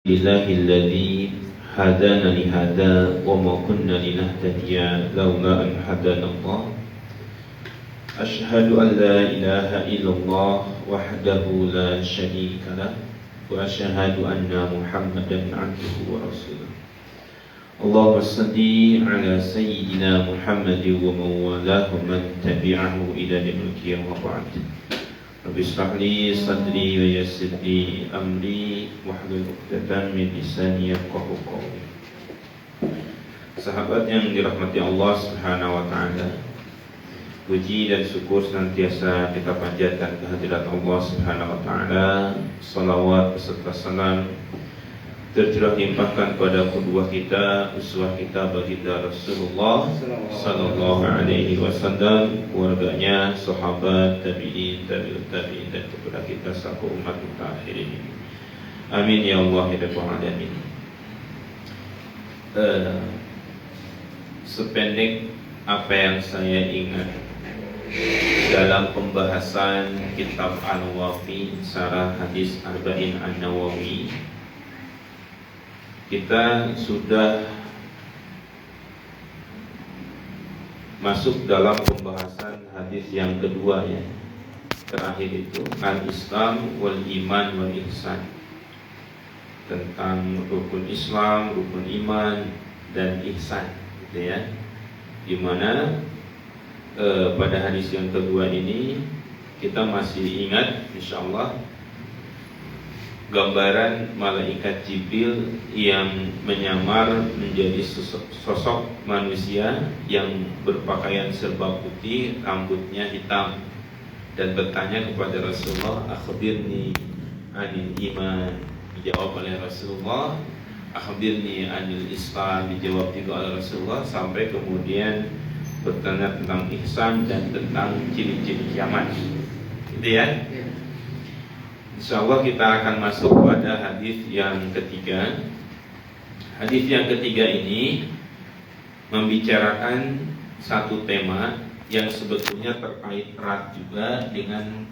Alhamdulillahilladzi hadana li hadza wa ma kunna linahtadiya laula an hadanallah. Asyhadu an la ilaha illallah wahdahu la syarika lah wa asyhadu anna Muhammadan abduhu wa rasuluh. Allahumma shalli ala sayyidina Muhammad wa man walahu man tabi'ahu ila yaumil qiyamah wa ba'd. Rabbi shrah li sadri wa yassir li amri wahlul 'uqdatam min lisani yafqahu qawli. Sahabat yang dirahmati Allah Subhanahu wa taala, puji dan syukur senantiasa kita panjatkan kehadirat Allah Subhanahu wa taala. Salawat beserta salam tercurah limpahkan pada kedua kita, uswah kita baginda Rasulullah sallallahu alaihi wasallam, keluarganya, sahabat, tabi'in, tabi'ut tabi'in, dan kepada kita selaku umat kita akhir ini. Amin ya Allah ya Rabbal alamin. Sependek apa yang saya ingat dalam pembahasan kitab Al-Wafi Syarah Hadis Arba'in An-Nawawi, kita sudah masuk dalam pembahasan hadis yang kedua ya. Terakhir itu al-Islam wal iman wal ihsan, tentang rukun Islam, rukun iman dan ihsan gitu ya. Dimana pada hadis yang kedua ini kita masih ingat insyaallah gambaran malaikat Jibril yang menyamar menjadi sosok manusia yang berpakaian serba putih, rambutnya hitam, dan bertanya kepada Rasulullah, akhbirni anil iman. Dijawab oleh Rasulullah, akhbirni anil Islam. Dijawab juga oleh Rasulullah, sampai kemudian bertanya tentang ihsan dan tentang ciri-ciri kiamat. Gitu ya. InsyaAllah kita akan masuk pada hadis yang ketiga. Hadis yang ketiga ini membicarakan satu tema yang sebetulnya terkait erat juga dengan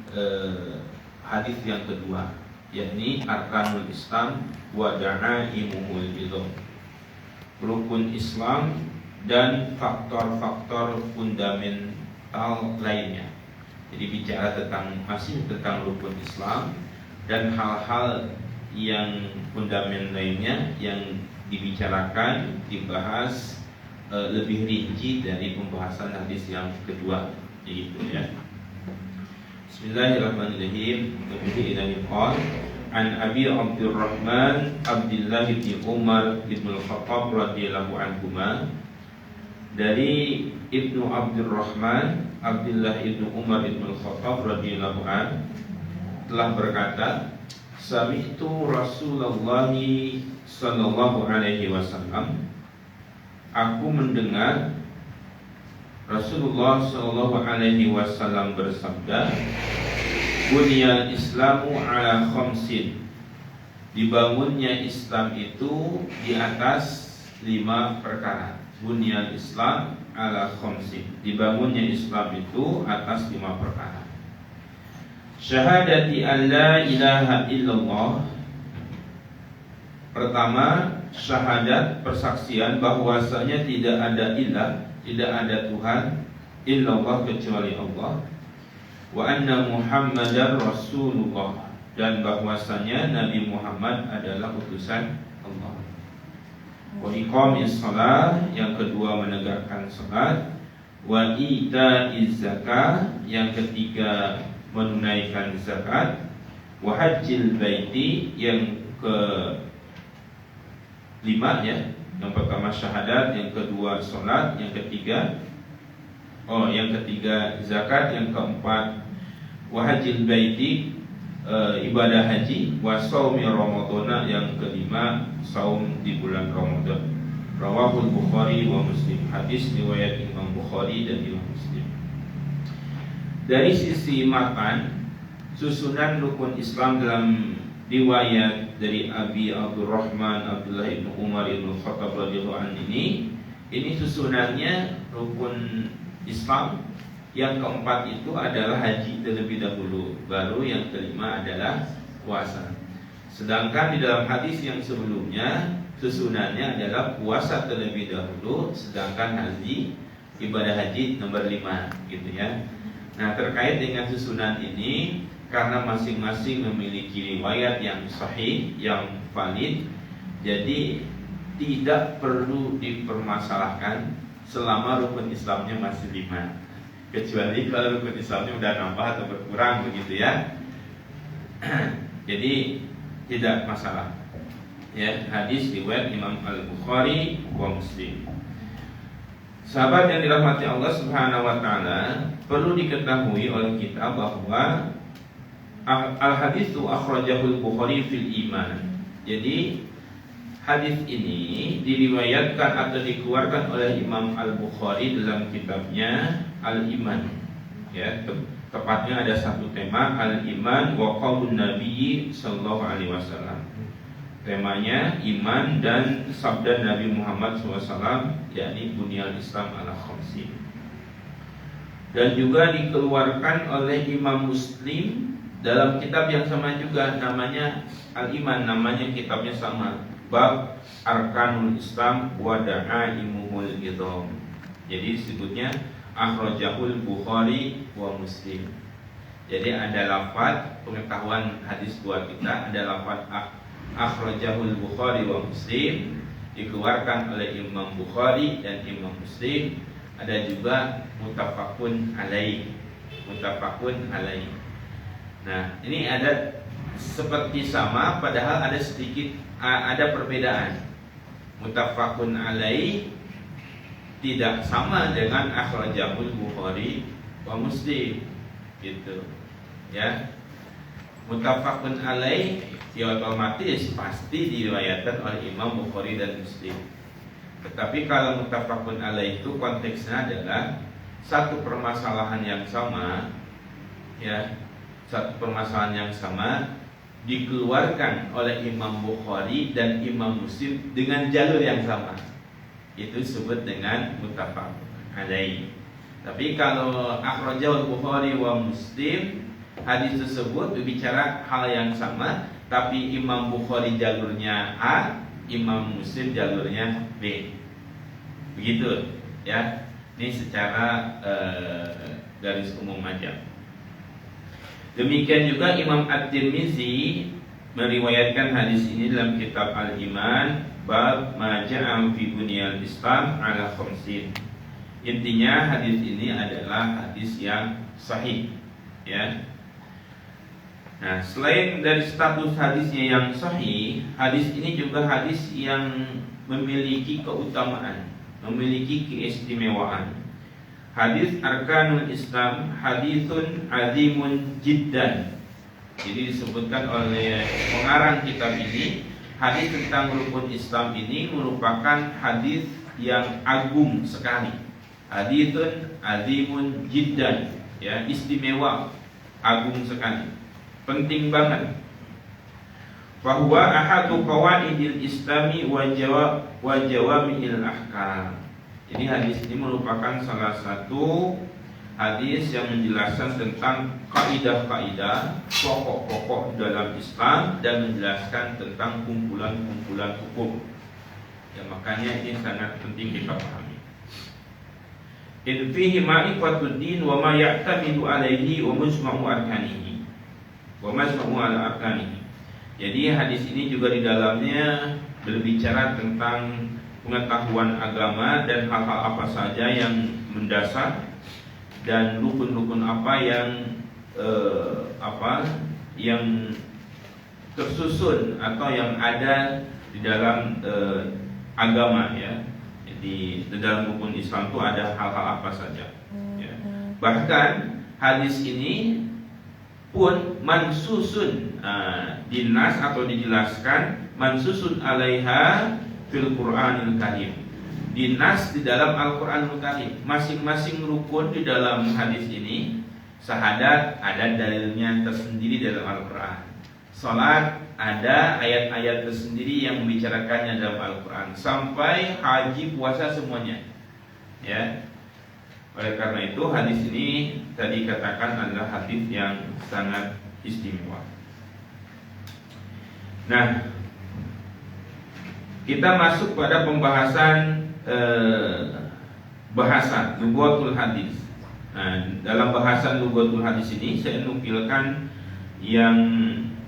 hadis yang kedua, yakni arkanul Islam wa da'aimuhul bidhah, rukun Islam dan faktor-faktor fundamental lainnya. Jadi bicara masih tentang rukun Islam dan hal-hal yang fundamental lainnya yang dibicarakan, dibahas lebih rinci dari pembahasan hadis yang kedua, gitu ya. Bismillahirrahmanirrahim. Nabi qala an Abi Abdurrahman Abdullah bin Umar bin Al-Khattab radhiyallahu anhuma, dari Ibnu Abdurrahman Abdullah ibnu Umar bin Al-Khattab radhiyallahu anhu telah berkata, sami'tu Rasulullah sallallahu alaihi wasallam, aku mendengar Rasulullah sallallahu alaihi wasallam bersabda, bunyal Islamu ala khamsin, dibangunnya Islam itu di atas 5 perkara. Bunyal Islam ala khamsin, dibangunnya Islam itu atas 5 perkara. Syahadati an la ilaha illallah, pertama syahadat, persaksian bahwasanya tidak ada ilah, tidak ada Tuhan illallah kecuali Allah, wa anna Muhammadar Rasulullah, dan bahwasanya Nabi Muhammad adalah utusan Allah, wa iqamis shalah, yang kedua menegakkan salat, wa ita'iz zakah, yang ketiga menunaikan zakat, wa hajjil baiti, yang kelima ya. Yang pertama syahadat, yang kedua salat, yang ketiga zakat, yang keempat wa hajjil baiti, ibadah haji, wa shaumi ramadhana, yang kelima saum di bulan Ramadan. Rawahul Bukhari wa Muslim, hadis riwayat Imam Bukhari dan Imam Muslim. Dari sisi matan, susunan rukun Islam dalam riwayat dari Abi Abdurrahman Abdullah ibnu Umar ibnu Khattab radhiyallahu anhu ini susunannya rukun Islam yang keempat itu adalah haji terlebih dahulu, baru yang kelima adalah puasa. Sedangkan di dalam hadis yang sebelumnya susunannya adalah puasa terlebih dahulu, sedangkan haji, ibadah haji nomor 5 gitu ya. Nah, terkait dengan susunan ini, karena masing-masing memiliki riwayat yang sahih, yang valid, jadi tidak perlu dipermasalahkan selama rukun Islamnya masih 5. Kecuali kalau rukun Islamnya udah nambah atau berkurang begitu ya. Jadi tidak masalah. Ya, hadis riwayat Imam Al-Bukhari wa Muslim. Sahabat yang dirahmati Allah Subhanahu wa taala, perlu diketahui oleh kita bahwa al-haditsu akhrajahul Bukhari fil iman. Jadi hadis ini diriwayatkan atau dikeluarkan oleh Imam Al-Bukhari dalam kitabnya Al-Iman. Ya, tepatnya ada satu tema, Al-Iman wa qaulun Nabi sallallahu alaihi wasallam. Temanya iman dan sabda Nabi Muhammad SAW, yakni bunyal Islam ala khamsin. Dan juga dikeluarkan oleh Imam Muslim dalam kitab yang sama juga, namanya Al-Iman, namanya kitabnya sama, bab Arkanul Islam wa Da'aimuhul Idham. Jadi disebutnya akhrajahul Bukhari wa Muslim. Jadi ada lafaz, pengetahuan hadis buat kita, ada lafaz akhrajahul Bukhari wa Muslim, dikeluarkan oleh Imam Bukhari dan Imam Muslim. Ada juga muttafaqun alaih, muttafaqun alaih. Nah, ini ada seperti sama, padahal ada sedikit ada perbedaan. Muttafaqun alaih tidak sama dengan akhrajahul Bukhari wa Muslim, gitu ya. Muttafaqun alaih ya otomatis pasti diriwayatkan oleh Imam Bukhari dan Muslim. Tetapi kalau muttafaqun alaih itu konteksnya adalah satu permasalahan yang sama, ya, satu permasalahan yang sama dikeluarkan oleh Imam Bukhari dan Imam Muslim dengan jalur yang sama. Itu disebut dengan muttafaq alaih. Tapi kalau akhrajahul Bukhari wa Muslim, hadis tersebut berbicara hal yang sama, tapi Imam Bukhari jalurnya A, Imam Muslim jalurnya B. Begitu ya. Ini secara garis umum aja. Demikian juga Imam At-Tirmizi meriwayatkan hadis ini dalam kitab Al-Iman, bab ma ja'a fi bunyal Islam ala khamsin. Intinya hadis ini adalah hadis yang sahih, ya. Nah, selain dari status hadisnya yang sahih, hadis ini juga hadis yang memiliki keutamaan, memiliki keistimewaan. Hadis Arkanul Islam hadisun azimun jiddan. Jadi disebutkan oleh pengarang kitab ini, hadis tentang rukun Islam ini merupakan hadis yang agung sekali. Hadisun azimun jiddan, ya, istimewa, agung sekali, penting banget. Bahwa ahadu qawaidil Islami wa jawami'il ahkam. Jadi hadis ini merupakan salah satu hadis yang menjelaskan tentang kaidah-kaidah, pokok-pokok dalam Islam, dan menjelaskan tentang kumpulan-kumpulan hukum. Ya, makanya ini sangat penting kita pahami. In fihi ma'rifatud din wa ma ya'tamidu alaihi wa mujma'u arkanihi. Wa majma'u ala arkanihi. Jadi hadis ini juga di dalamnya berbicara tentang pengetahuan agama dan hal-hal apa saja yang mendasar dan rukun-rukun apa yang tersusun atau yang ada di dalam agama, ya. Jadi di dalam rukun Islam itu ada hal-hal apa saja, ya. Bahkan hadis ini pun mansusun dinas atau dijelaskan mansusun alaiha fil Qur'anil Karim. Dinas di dalam Al-Qur'anul Karim. Masing-masing rukun di dalam hadis ini, syahadat ada dalilnya tersendiri dalam Al-Qur'an. Salat ada ayat-ayat tersendiri yang membicarakannya dalam Al-Qur'an. Sampai haji, puasa, semuanya, ya. Oleh karena itu hadis ini tadi katakan adalah hadis yang sangat istimewa. Nah, kita masuk pada pembahasan bahasa lughatul hadis. Nah, dalam bahasan lughatul hadis ini saya nukilkan yang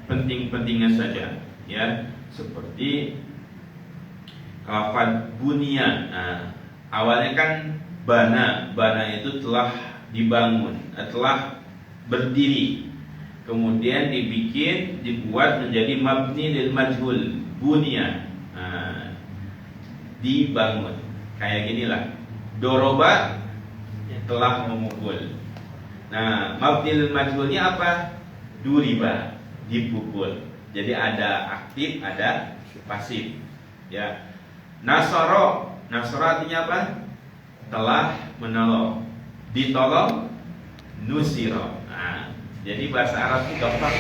penting-pentingnya saja, ya, seperti lafaz bunya. Nah, awalnya kan bana itu telah dibangun, telah berdiri, kemudian dibuat menjadi mabni lil majhul, bunya. Nah, dibangun. Kayak ginilah. Doroba telah memukul. Nah, mabni lil majhulnya apa? Duriba, dipukul. Jadi ada aktif, ada pasif. Ya. Nasara artinya apa? Telah menolong. Ditolong, nusiro. Nah, jadi bahasa Arab itu gampang,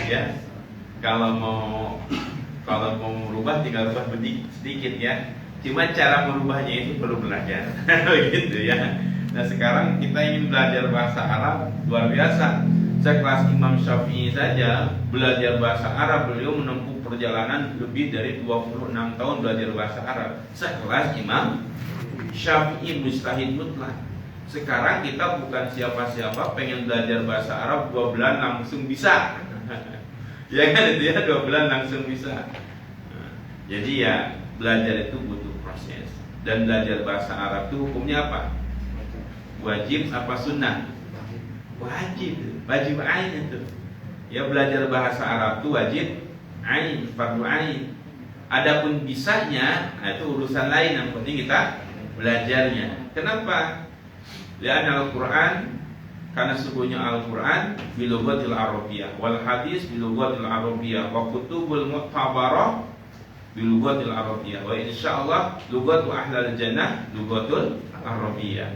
ya. Kalau mau merubah tinggal rubah sedikit, ya. Cuma cara merubahnya itu perlu belajar, begitu ya. Nah, sekarang kita ingin belajar bahasa Arab, luar biasa. Sekelas Imam Syafi'i saja belajar bahasa Arab, beliau menempuh perjalanan lebih dari 26 tahun belajar bahasa Arab. Sekelas Imam Syafi'i, mustahid mutlak. Sekarang kita bukan siapa-siapa, pengen belajar bahasa Arab 2 bulan langsung bisa. Ya kan, itu ya, 2 bulan langsung bisa. Jadi ya, belajar itu butuh proses. Dan belajar bahasa Arab itu hukumnya apa? Wajib apa sunnah? Wajib ain itu. Ya, belajar bahasa Arab itu wajib ain, fardu ain. Adapun bisanya, nah itu urusan lain, yang penting kita belajarnya. Kenapa? Lian Al-Quran, karena sesungguhnya Al-Quran bilughatil Arabiyyah, wal hadis bilughatil Arabiyyah, wa kutubul mu'tabarah bilughatil Arabiyyah, wa insyaallah lughatu ahlal jannah lughatul Arabiyyah.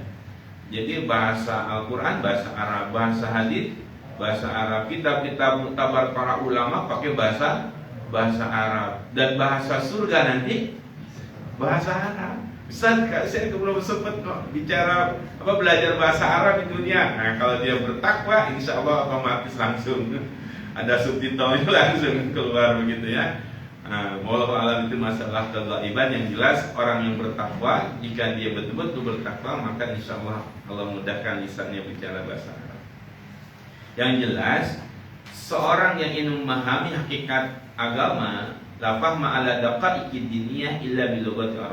Jadi bahasa Al-Quran bahasa Arab, bahasa hadis bahasa Arab, kitab-kitab muktabar para ulama pakai bahasa Arab, dan bahasa surga nanti bahasa Arab. Ustaz, saya belum sempat bicara belajar bahasa Arab di dunia. Nah, kalau dia bertakwa, insya Allah otomatis langsung ada subtitlenya langsung keluar begitu ya. Wallahu a'lam, itu masalah keghaiban. Yang jelas orang yang bertakwa, jika dia betul-betul bertakwa, maka insya Allah Allah mudahkan lisannya bicara bahasa Arab. Yang jelas, seorang yang ingin memahami hakikat agama, la fahma ala daqaiqid diniyah illa bilughatil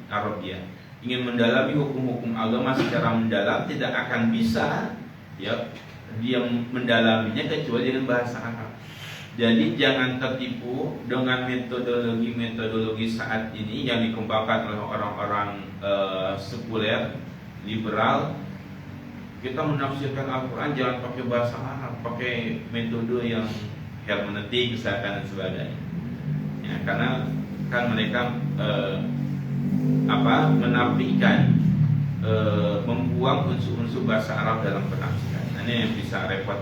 Arabiyyah. Ingin mendalami hukum-hukum agama secara mendalam tidak akan bisa, ya, dia mendalaminya kecuali dengan bahasa Arab. Jadi jangan tertipu dengan metodologi saat ini yang dikembangkan oleh orang-orang sekuler, liberal. Kita menafsirkan Al-Quran jangan pakai bahasa Arab, pakai metode yang hermeneutik misalkan dan sebagainya. Ya, karena kan mereka menafikan, membuang unsur-unsur bahasa Arab dalam penafsiran. Ini yang bisa repot.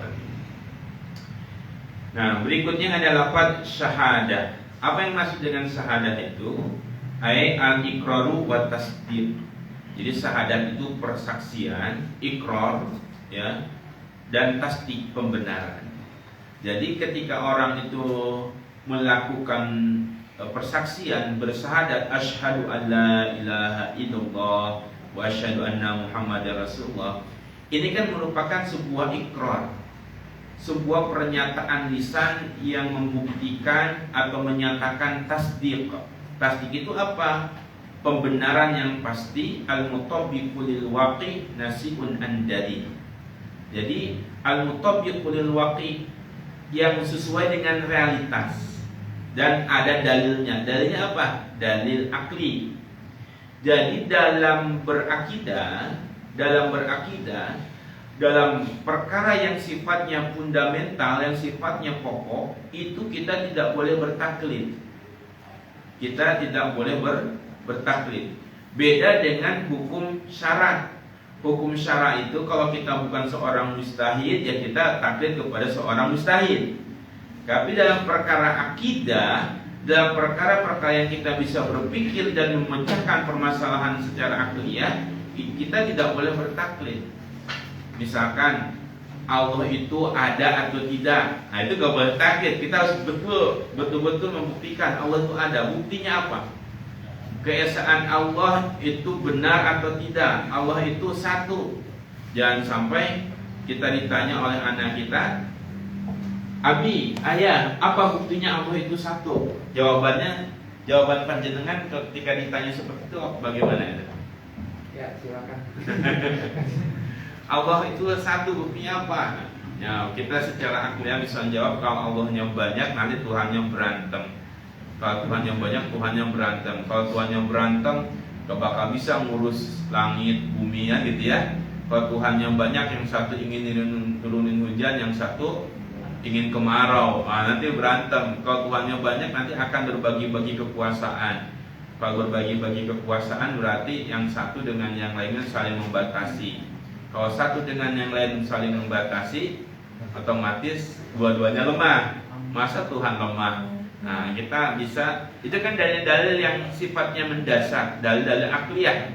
Nah, berikutnya ada lafaz syahadah. Apa yang masuk dengan syahadah itu? Al-iqraru wa tasdiq. Jadi syahadat itu persaksian, ikrar, ya, dan tasdik, pembenaran. Jadi ketika orang itu melakukan persaksian, bersyahadat asyhadu an la ilaha illallah wa asyhadu anna muhammadar rasulullah, ini kan merupakan sebuah ikrar, sebuah pernyataan lisan yang membuktikan atau menyatakan tasdik. Tasdik itu apa? Pembenaran yang pasti, al-mutabiqu lil waqi nasi'un andadi. Jadi al-mutabiqu lil waqi, yang sesuai dengan realitas dan ada dalilnya. Dalilnya apa? Dalil akli. Jadi dalam berakidah, dalam perkara yang sifatnya fundamental, yang sifatnya pokok, itu kita tidak boleh bertaklid. Kita tidak boleh bertaklid. Beda dengan hukum syara. Hukum syara itu kalau kita bukan seorang mujtahid, ya kita taklid kepada seorang mujtahid. Tapi dalam perkara akidah, dalam perkara-perkara yang kita bisa berpikir dan memecahkan permasalahan secara akliyah, kita tidak boleh bertaklid. Misalkan Allah itu ada atau tidak. Nah itu gak boleh takdir. Kita harus betul-betul membuktikan Allah itu ada. Buktinya apa? Keesaan Allah itu benar atau tidak. Allah itu satu. Jangan sampai kita ditanya oleh anak kita, Abi, ayah, apa buktinya Allah itu satu? Jawaban panjenengan ketika ditanya seperti itu bagaimana? Ya, silakan. Allah itu satu, buktinya apa? Ya, kita secara akliah bisa jawab kalau Allahnya banyak, nanti Tuhannya berantem. Kalau Tuhannya banyak, Tuhannya berantem. Kalau Tuhannya berantem, gak bakal bisa ngurus langit, bumi ya gitu ya. Kalau Tuhannya banyak, yang satu ingin turunin hujan, yang satu ingin kemarau. Nah, nanti berantem. Kalau Tuhannya banyak, nanti akan berbagi-bagi kekuasaan. Kalau berbagi-bagi kekuasaan berarti yang satu dengan yang lainnya saling membatasi. Kalau satu dengan yang lain saling membatasi, otomatis dua-duanya lemah. Masa Tuhan lemah? Nah, kita bisa, itu kan dalil-dalil yang sifatnya mendasar, dalil-dalil akliyah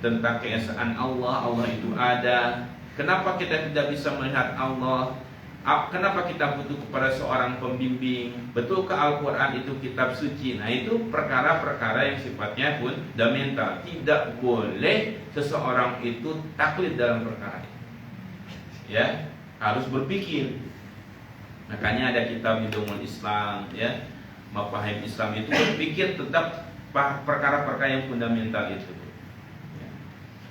tentang keesaan Allah. Allah itu ada. Kenapa kita tidak bisa melihat Allah? Kenapa kita butuh kepada seorang pembimbing? Betulkah Al-Quran itu kitab suci? Nah itu perkara-perkara yang sifatnya fundamental. Tidak boleh seseorang itu taklid dalam perkara itu. Ya, harus berpikir. Makanya ada kitab Hidayahul Islam, ya, Mafahim Islam itu berpikir tetap perkara-perkara yang fundamental itu. Ya.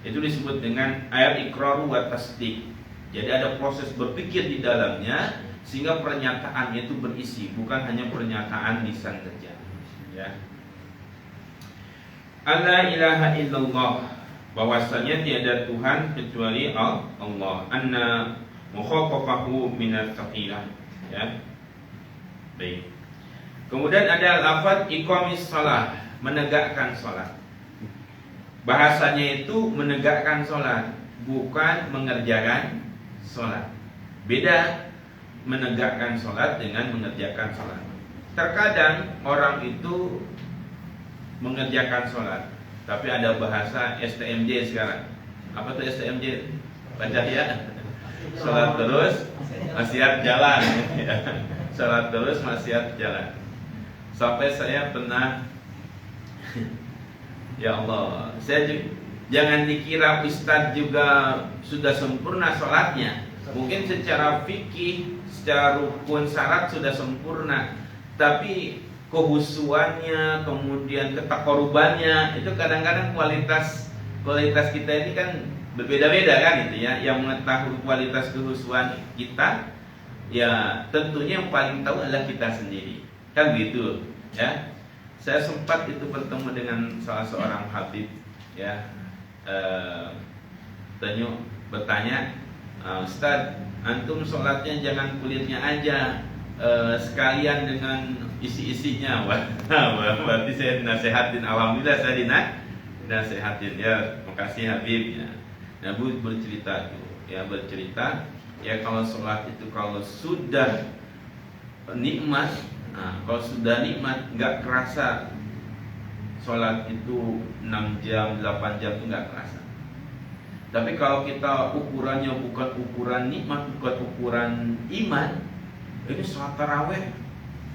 Itu disebut dengan ayat iqraru wa tasdiq. Jadi ada proses berpikir di dalamnya sehingga pernyataannya itu berisi, bukan hanya pernyataan lisan saja. Ya. La ilaha illallah, bahwasanya tiada Tuhan kecuali Allah. Anna mukhaffafahu minat tsaqilah. Ya. Baik. Kemudian ada lafaz iqamis shalah, menegakkan salat. Bahasanya itu menegakkan salat, bukan mengerjakan sholat. Beda menegakkan sholat dengan mengerjakan sholat. Terkadang orang itu mengerjakan sholat, tapi ada bahasa STMJ sekarang. Apa tuh STMJ? Baca ya. Sholat terus, maksiat jalan. Sholat terus, maksiat jalan. Sampai saya pernah, ya Allah, jangan dikira Ustadz juga sudah sempurna sholatnya. Mungkin secara fikih, secara rukun syarat sudah sempurna, tapi kehusuannya, kemudian ketakorubannya, itu kadang-kadang kualitas kita ini kan berbeda-beda kan itu ya. Yang mengetahui kualitas kehusuan kita, ya tentunya yang paling tahu adalah kita sendiri. Kan gitu ya. Saya sempat itu bertemu dengan salah seorang habib ya. Bertanya, Ustadz, antum sholatnya jangan kulitnya aja, sekalian dengan isi-isinya. Berarti saya nasihatin, alhamdulillah saya nasihatin ya, makasih Habib ya. Nah, Bu bercerita tuh, ya bercerita, ya kalau sholat itu kalau sudah nikmat, kalau sudah nikmat nggak kerasa. Sholat itu 6 jam, 8 jam itu nggak kerasa. Tapi kalau kita ukurannya bukan ukuran nikmat, bukan ukuran iman, ini sholat taraweh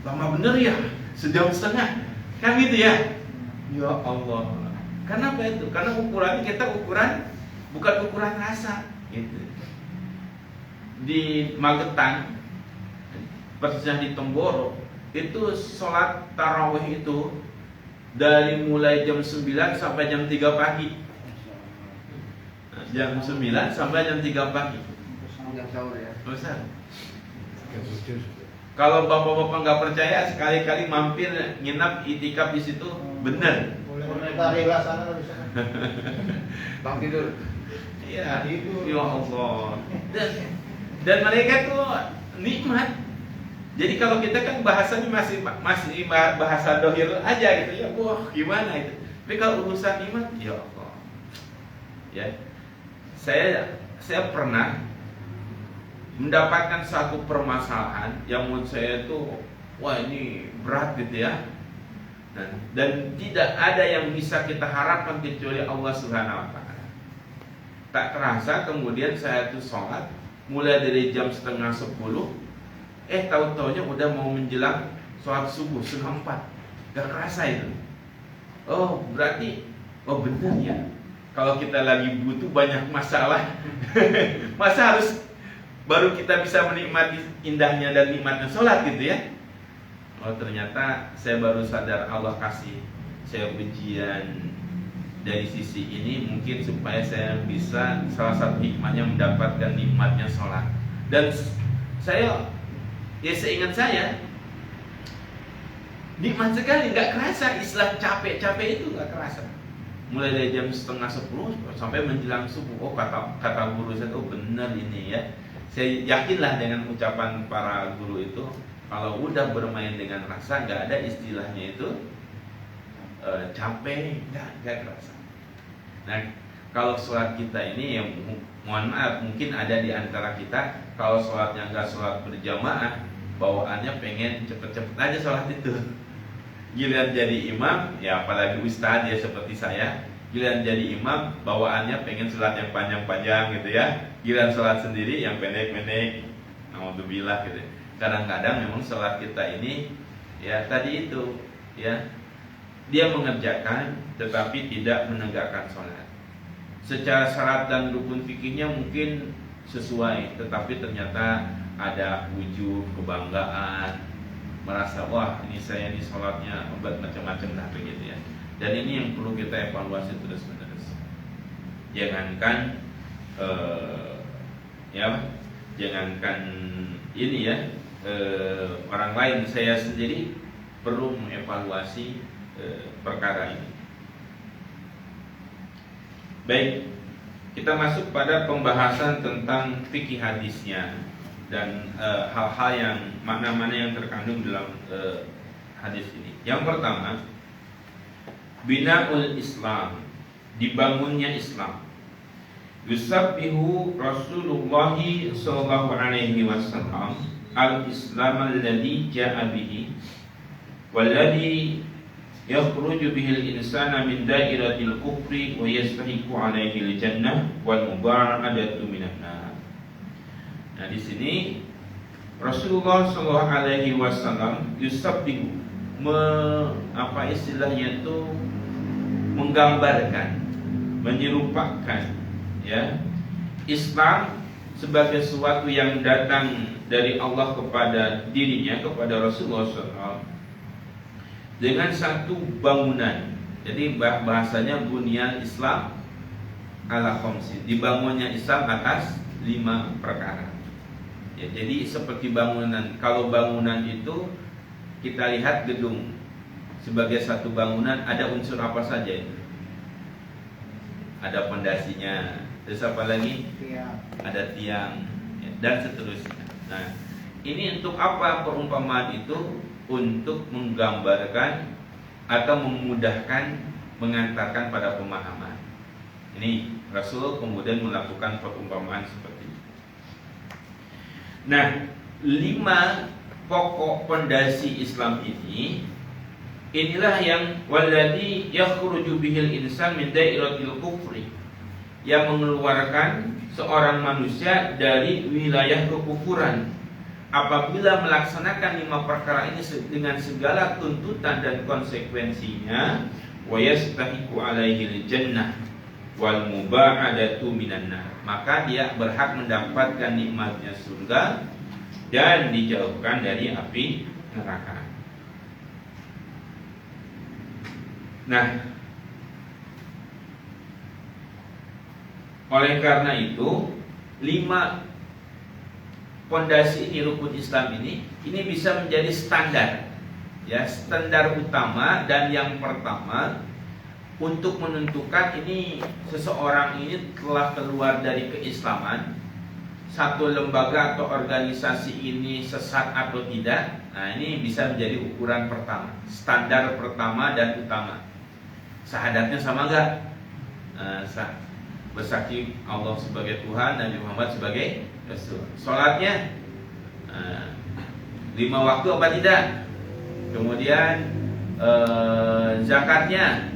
lama bener ya, sejam setengah, kan gitu ya. Ya Allah. Kenapa itu? Karena ukurannya kita bukan ukuran rasa. Gitu. Di Magetan, persisnya di Temboro, itu sholat taraweh itu dari mulai jam 9 sampai jam 3 pagi. Jam 9 sampai jam 3 pagi. Besar. Kalau bapak-bapak nggak percaya, sekali-kali mampir nginap itikaf di situ, bener. Bang tidur. Iya, ya Allah. Dan mereka tuh nikmat. Jadi kalau kita kan bahasanya masih bahasa dohir aja gitu ya, wah gimana itu. Tapi kalau urusan iman, ya Allah. Ya, saya pernah mendapatkan satu permasalahan yang menurut saya itu, wah ini berat gitu ya. Dan tidak ada yang bisa kita harapkan kecuali Allah Subhanahu Wa Taala. Tak terasa kemudian saya tuh sholat, mulai dari jam setengah 10, tahu-taunya udah mau menjelang sholat subuh setengah 4. Gak kerasa itu. Oh berarti, oh benar ya, kalau kita lagi butuh banyak masalah masa harus baru kita bisa menikmati indahnya dan nikmatnya sholat gitu ya. Oh ternyata saya baru sadar Allah kasih saya ujian dari sisi ini, mungkin supaya saya bisa, salah satu hikmahnya mendapatkan nikmatnya sholat. Dan saya, ya seingat saya, nikmat sekali, nggak kerasa istilah capek-capek itu nggak kerasa. Mulai dari jam setengah 10 sampai menjelang subuh. Oh kata guru saya, oh benar ini ya. Saya yakinlah dengan ucapan para guru itu, kalau udah bermain dengan rasa, nggak ada istilahnya itu capek, nggak kerasa. Nah, kalau sholat kita ini, yang mohon maaf, mungkin ada di antara kita, kalau sholatnya nggak sholat berjamaah, bawaannya pengen cepet-cepet aja sholat itu. Giliran jadi imam, ya apalagi ustadz ya seperti saya, giliran jadi imam, bawaannya pengen sholat yang panjang-panjang gitu ya. Giliran sholat sendiri yang pendek-pendek, alhamdulillah gitu. Kadang-kadang memang sholat kita ini, ya tadi itu, ya dia mengerjakan tetapi tidak menegakkan sholat. Secara syarat dan rukun fikihnya mungkin sesuai, tetapi ternyata ada ujub, kebanggaan, merasa wah ini saya ini sholatnya obat macam-macam lah begitu ya. Dan ini yang perlu kita evaluasi terus-menerus. Jangankan jangankan ini ya, orang lain, saya sendiri perlu mengevaluasi perkara ini. Baik, kita masuk pada pembahasan tentang fikih hadisnya dan hal-hal yang makna-makna yang terkandung dalam hadis ini. Yang pertama, binaul Islam, dibangunnya Islam. Yusabbihu Rasulullah sallallahu alaihi wasallam al-Islam alladhi ja'a bihi walladhi yakhruju bihil insana min dairatil kufri wa yastahiqu alaihi al-jannah wal mubara'adatu minan nar. Nah di sini Rasulullah sallallahu alaihi wasallam yusabbihu, apa istilahnya itu, menggambarkan, menyerupakan ya Islam sebagai sesuatu yang datang dari Allah kepada dirinya, kepada Rasulullah SAW, dengan satu bangunan. Jadi bahasanya bunyan Islam ala khamsin, dibangunnya Islam atas 5 perkara ya. Jadi seperti bangunan, kalau bangunan itu kita lihat gedung sebagai satu bangunan, ada unsur apa saja itu? Ada pondasinya, terus apa lagi? Ada tiang ya, dan seterusnya. Nah ini untuk apa perumpamaan itu? Untuk menggambarkan atau memudahkan, mengantarkan pada pemahaman. Ini Rasul kemudian melakukan perumpamaan seperti ini. Nah 5 pokok pondasi Islam ini, inilah yang walladzi yakhruju bihil insan min dairatil kufri, yang mengeluarkan seorang manusia dari wilayah kekufuran apabila melaksanakan 5 perkara ini dengan segala tuntutan dan konsekuensinya. Wa yastahiqu alaihi jannah wal muba'adatu minan nar, maka dia berhak mendapatkan nikmatnya surga dan dijauhkan dari api neraka. Nah, oleh karena itu 5 pondasi ini, rukun Islam ini bisa menjadi standar ya, standar utama dan yang pertama untuk menentukan ini seseorang ini telah keluar dari keislaman, satu lembaga atau organisasi ini sesat atau tidak. Nah ini bisa menjadi ukuran pertama, standar pertama dan utama. Syahadatnya sama enggak? Bersaksi Allah sebagai Tuhan, Nabi Muhammad sebagai Rasul. Sholatnya 5 waktu apa tidak? Kemudian zakatnya,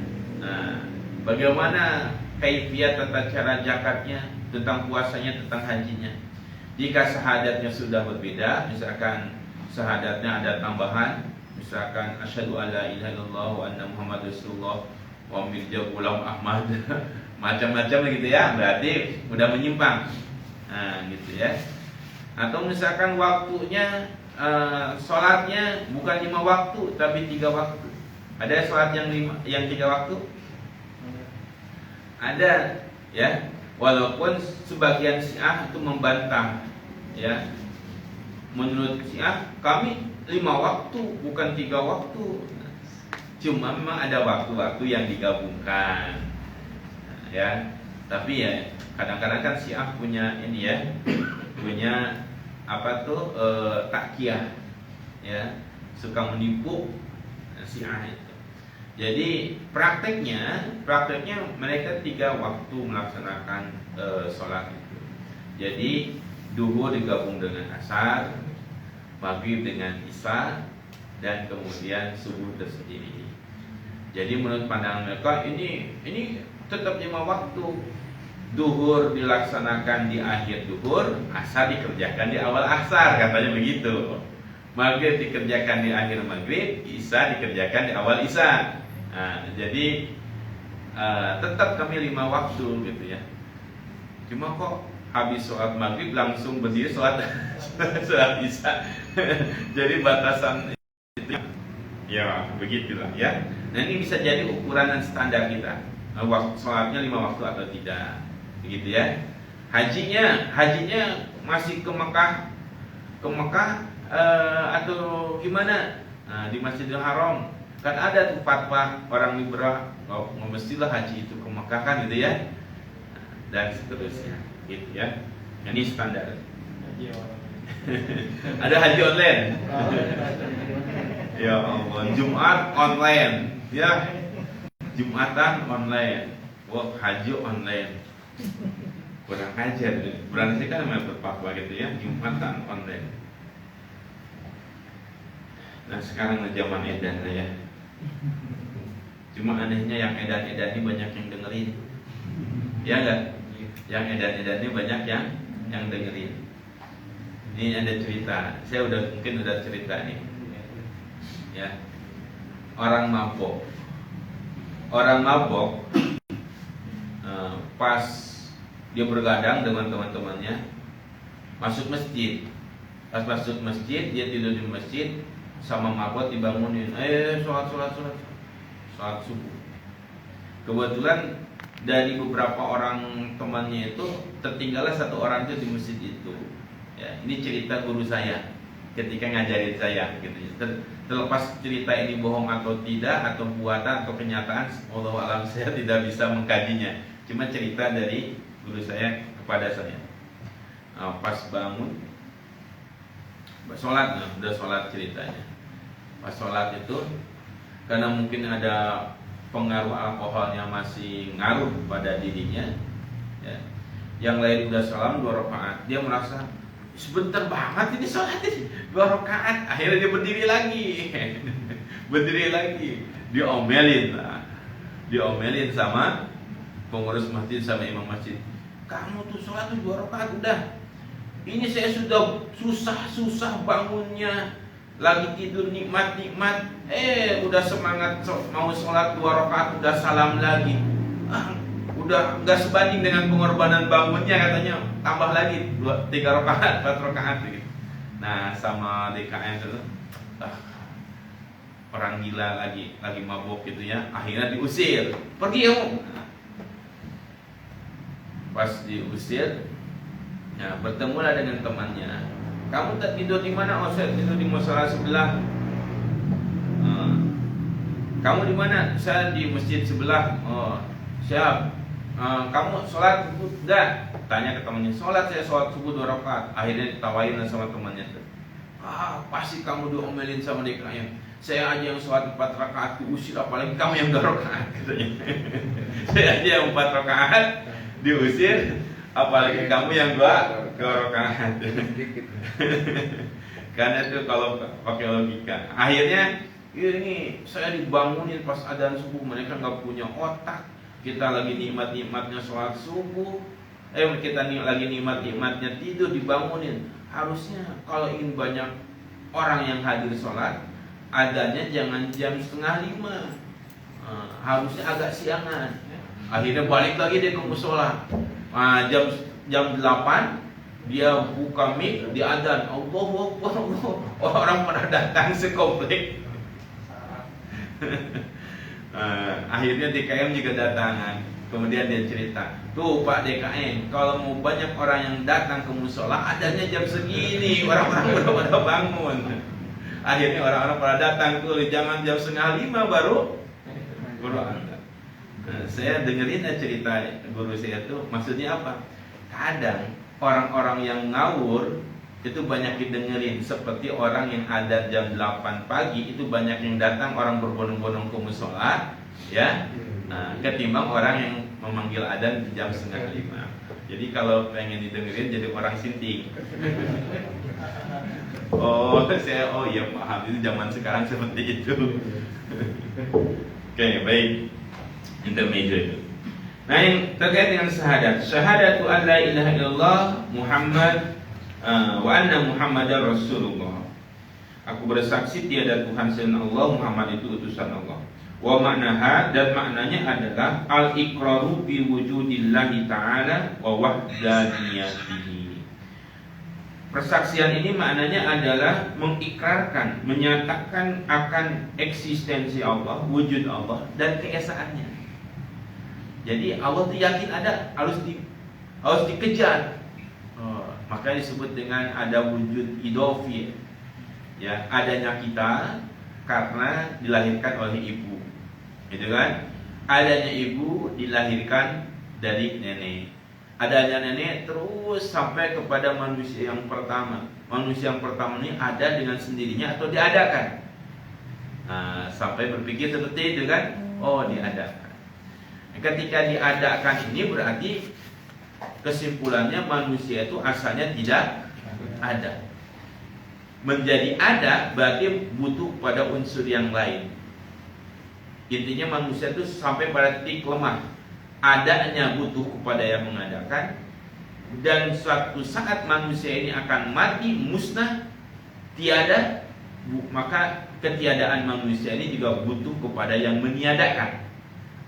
bagaimana kaifiyat tata cara zakatnya, tentang puasanya, tentang hajinya. Jika syahadatnya sudah berbeda, misalkan syahadatnya ada tambahan, misalkan asyhadu alla ilaha illallah wa anna muhammad rasulullah wa mirza ghulam ahmad macam-macam gitu ya, berarti udah menyimpang. Nah, gitu ya. Atau misalkan waktunya sholatnya bukan 5 waktu tapi 3 waktu. Ada sholat yang 3 waktu? Ada, ya. Walaupun sebagian Syiah itu membantah, ya. Menurut Syiah kami 5 waktu bukan 3 waktu. Cuma memang ada waktu-waktu yang digabungkan, ya. Tapi ya kadang-kadang kan Syiah punya ini ya, punya apa tuh takyah, ya, suka menipu Syiah itu. Jadi prakteknya mereka 3 waktu melaksanakan sholat itu. Jadi duhur digabung dengan asar, maghrib dengan isya, dan kemudian subuh tersendiri. Jadi menurut pandangan mereka ini tetap 5 waktu. Duhur dilaksanakan di akhir duhur, asar dikerjakan di awal asar, katanya begitu. Maghrib dikerjakan di akhir maghrib, isya dikerjakan di awal isya. Nah, jadi tetap kami 5 waktu gitu ya. Cuma kok habis sholat maghrib langsung berdiri sholat isya. Jadi batasan itu ya begitulah ya. Nah, ini bisa jadi ukuran dan standar kita. Sholatnya 5 waktu atau tidak, begitu ya. Hajinya masih ke Mekah atau gimana? Nah, di Masjidil Haram kan ada tuh fatwa orang liberal, mestilah haji itu ke Mekah kan gitu ya, dan seterusnya gitu ya. Ini standar. Ada haji online. Ya Allah, Jumat online, ya, Jumatan online, haji online. Kurang ajar, berarti kan memang berfatwa gitu ya, Jumatan online. Nah sekarang zaman edan ya. Cuma anehnya yang edan-edan ini banyak yang dengerin, ya enggak? Yang edan-edan ini banyak yang dengerin. Ini ada cerita, saya mungkin udah cerita nih, ya. Orang mabok pas dia bergadang dengan teman-temannya masuk masjid. Pas masuk masjid, dia tidur di masjid, sama mabok dibangunin, sholat subuh. Kebetulan dari beberapa orang temannya itu tertinggallah 1 orang itu di masjid itu. Ya, ini cerita guru saya ketika ngajarin saya, gitu. Terlepas cerita ini bohong atau tidak, atau buatan atau kenyataan, wallahu alam, saya tidak bisa mengkajinya. Cuma cerita dari guru saya kepada saya. Pas bangun, sholat, udah sholat ceritanya. Pas sholat itu, karena mungkin ada pengaruh alkoholnya masih ngaruh pada dirinya, ya. Yang lain udah salam 2 rakaat, dia merasa sebentar banget ini sholat ini 2 rakaat. Akhirnya dia berdiri lagi, diomelin sama pengurus masjid, sama imam masjid. Kamu tuh sholat tuh 2 rakaat udah. Ini saya sudah susah bangunnya, lagi tidur nikmat, udah semangat mau sholat 2 rakaat udah salam lagi. Udah nggak sebanding dengan pengorbanan bangunnya, katanya tambah lagi 3 rakaat, 4 rakaat gitu. Nah sama DKM itu orang gila lagi mabuk gitu ya, akhirnya diusir, pergi kamu. Pas diusir, ya bertemulah dengan temannya. Kamu tak tidur di mana? Oh, saya tidur di musola sebelah. Kamu di mana? Saya di masjid sebelah. Oh, siap. Kamu sholat subuh enggak? Tanya ke temannya. Saya sholat subuh 2 rakaat. Akhirnya ditawain sama temannya. Pasti kamu diomelin sama DKM. Saya aja yang sholat 4 rakaat diusir, apalagi kamu yang 2 rakaat, katanya. Saya aja yang 4 rakaat diusir, apalagi kamu yang 2 rakaat. Karena itu kalau pakai logika. Akhirnya ini saya dibangunin pas adzan subuh, mereka nggak punya otak. Kita lagi nikmat-nikmatnya sholat subuh, kita lagi nikmat-nikmatnya tidur dibangunin. Harusnya kalau ingin banyak orang yang hadir sholat, adanya jangan jam 4:30, harusnya agak siangan. Akhirnya balik lagi dia ke musola. Jam 8 dia buka mic, dia adzan, Allahu Akbar, Allah. Orang pada datang sekomplek. Akhirnya DKM juga datangan. Kemudian dia cerita, tuh Pak DKM, kalau mau banyak orang yang datang ke musola, adanya jam segini, orang-orang udah pada bangun. Akhirnya orang-orang pada datang tuh, jangan jam 4:30 baru ada. Saya dengerin cerita guru saya tuh, maksudnya apa? Kadang orang-orang yang ngawur itu banyak didengerin, seperti orang yang ada jam 8 pagi itu banyak yang datang, orang berbondong-bondong ke musola, ya. Ketimbang orang yang memanggil adzan di jam 4:30. Jadi kalau pengen didengerin jadi orang sinting. Oh iya paham, itu zaman sekarang seperti itu. Oke, baik. Intermediate itu. Nah, yang terkait dengan syahadatu an la ilaha illallah Muhammad wa anna Muhammadar Rasulullah. Aku bersaksi tiada Tuhan selain Allah, Muhammad itu utusan Allah. Wa maknaha, dan maknanya adalah al-iqraru bi wujudillahi ta'ala wa wahdaniyatihi. Persaksian ini maknanya adalah mengikrarkan, menyatakan akan eksistensi Allah, wujud Allah dan keesaannya. Jadi Allah itu yakin ada, harus dikejar. Maka disebut dengan ada wujud idofi. Ya, adanya kita karena dilahirkan oleh ibu. Gitu kan? Adanya ibu dilahirkan dari nenek. Adanya nenek terus sampai kepada manusia yang pertama. Manusia yang pertama ini ada dengan sendirinya atau diadakan. Sampai berpikir seperti itu kan? Oh, diadakan. Ketika diadakan ini berarti kesimpulannya manusia itu asalnya tidak ada. Menjadi ada berarti butuh pada unsur yang lain. Intinya manusia itu sampai pada titik lemah. Adanya butuh kepada yang mengadakan. Dan suatu saat manusia ini akan mati, musnah, tiada. Maka ketiadaan manusia ini juga butuh kepada yang meniadakan.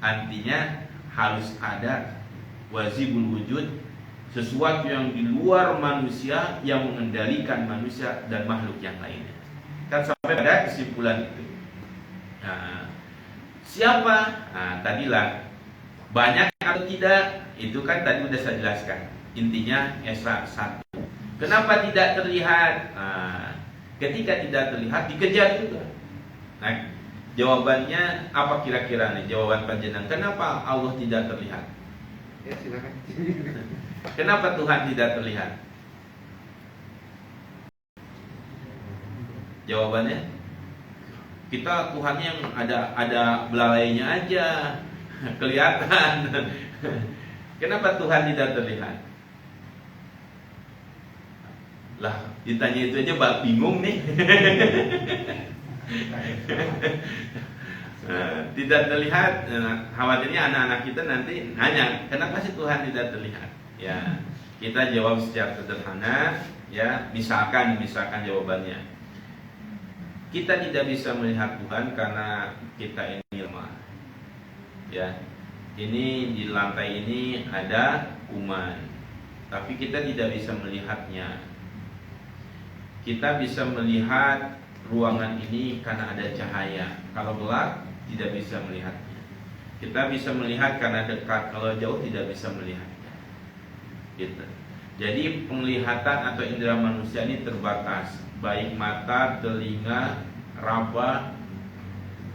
Artinya harus ada wajibul wujud, sesuatu yang di luar manusia yang mengendalikan manusia dan makhluk yang lainnya. Kan sampai pada kesimpulan itu. Siapa? Tadilah banyak atau tidak, itu kan tadi sudah saya jelaskan. Intinya Esa 1. Kenapa tidak terlihat? Ketika tidak terlihat dikejar juga. Nah, jawabannya apa kira-kira nih? Jawaban panjenengan. Kenapa Allah tidak terlihat? Ya, silakan. Kenapa Tuhan tidak terlihat? Jawabannya, kita Tuhan yang ada belalainya aja, kelihatan. Kenapa Tuhan tidak terlihat? Lah, ditanya itu aja bingung nih. Tidak terlihat. Khawatirnya anak-anak kita nanti nanya, kenapa sih Tuhan tidak terlihat? Ya, kita jawab secara sederhana. Ya, misalkan jawabannya, kita tidak bisa melihat Tuhan karena kita ini lemah. Ya, ini di lantai ini ada kuman, tapi kita tidak bisa melihatnya. Kita bisa melihat ruangan ini karena ada cahaya. Kalau gelap tidak bisa melihatnya. Kita bisa melihat karena dekat. Kalau jauh tidak bisa melihatnya. Gitu. Jadi penglihatan atau indera manusia ini terbatas. Baik mata, telinga, raba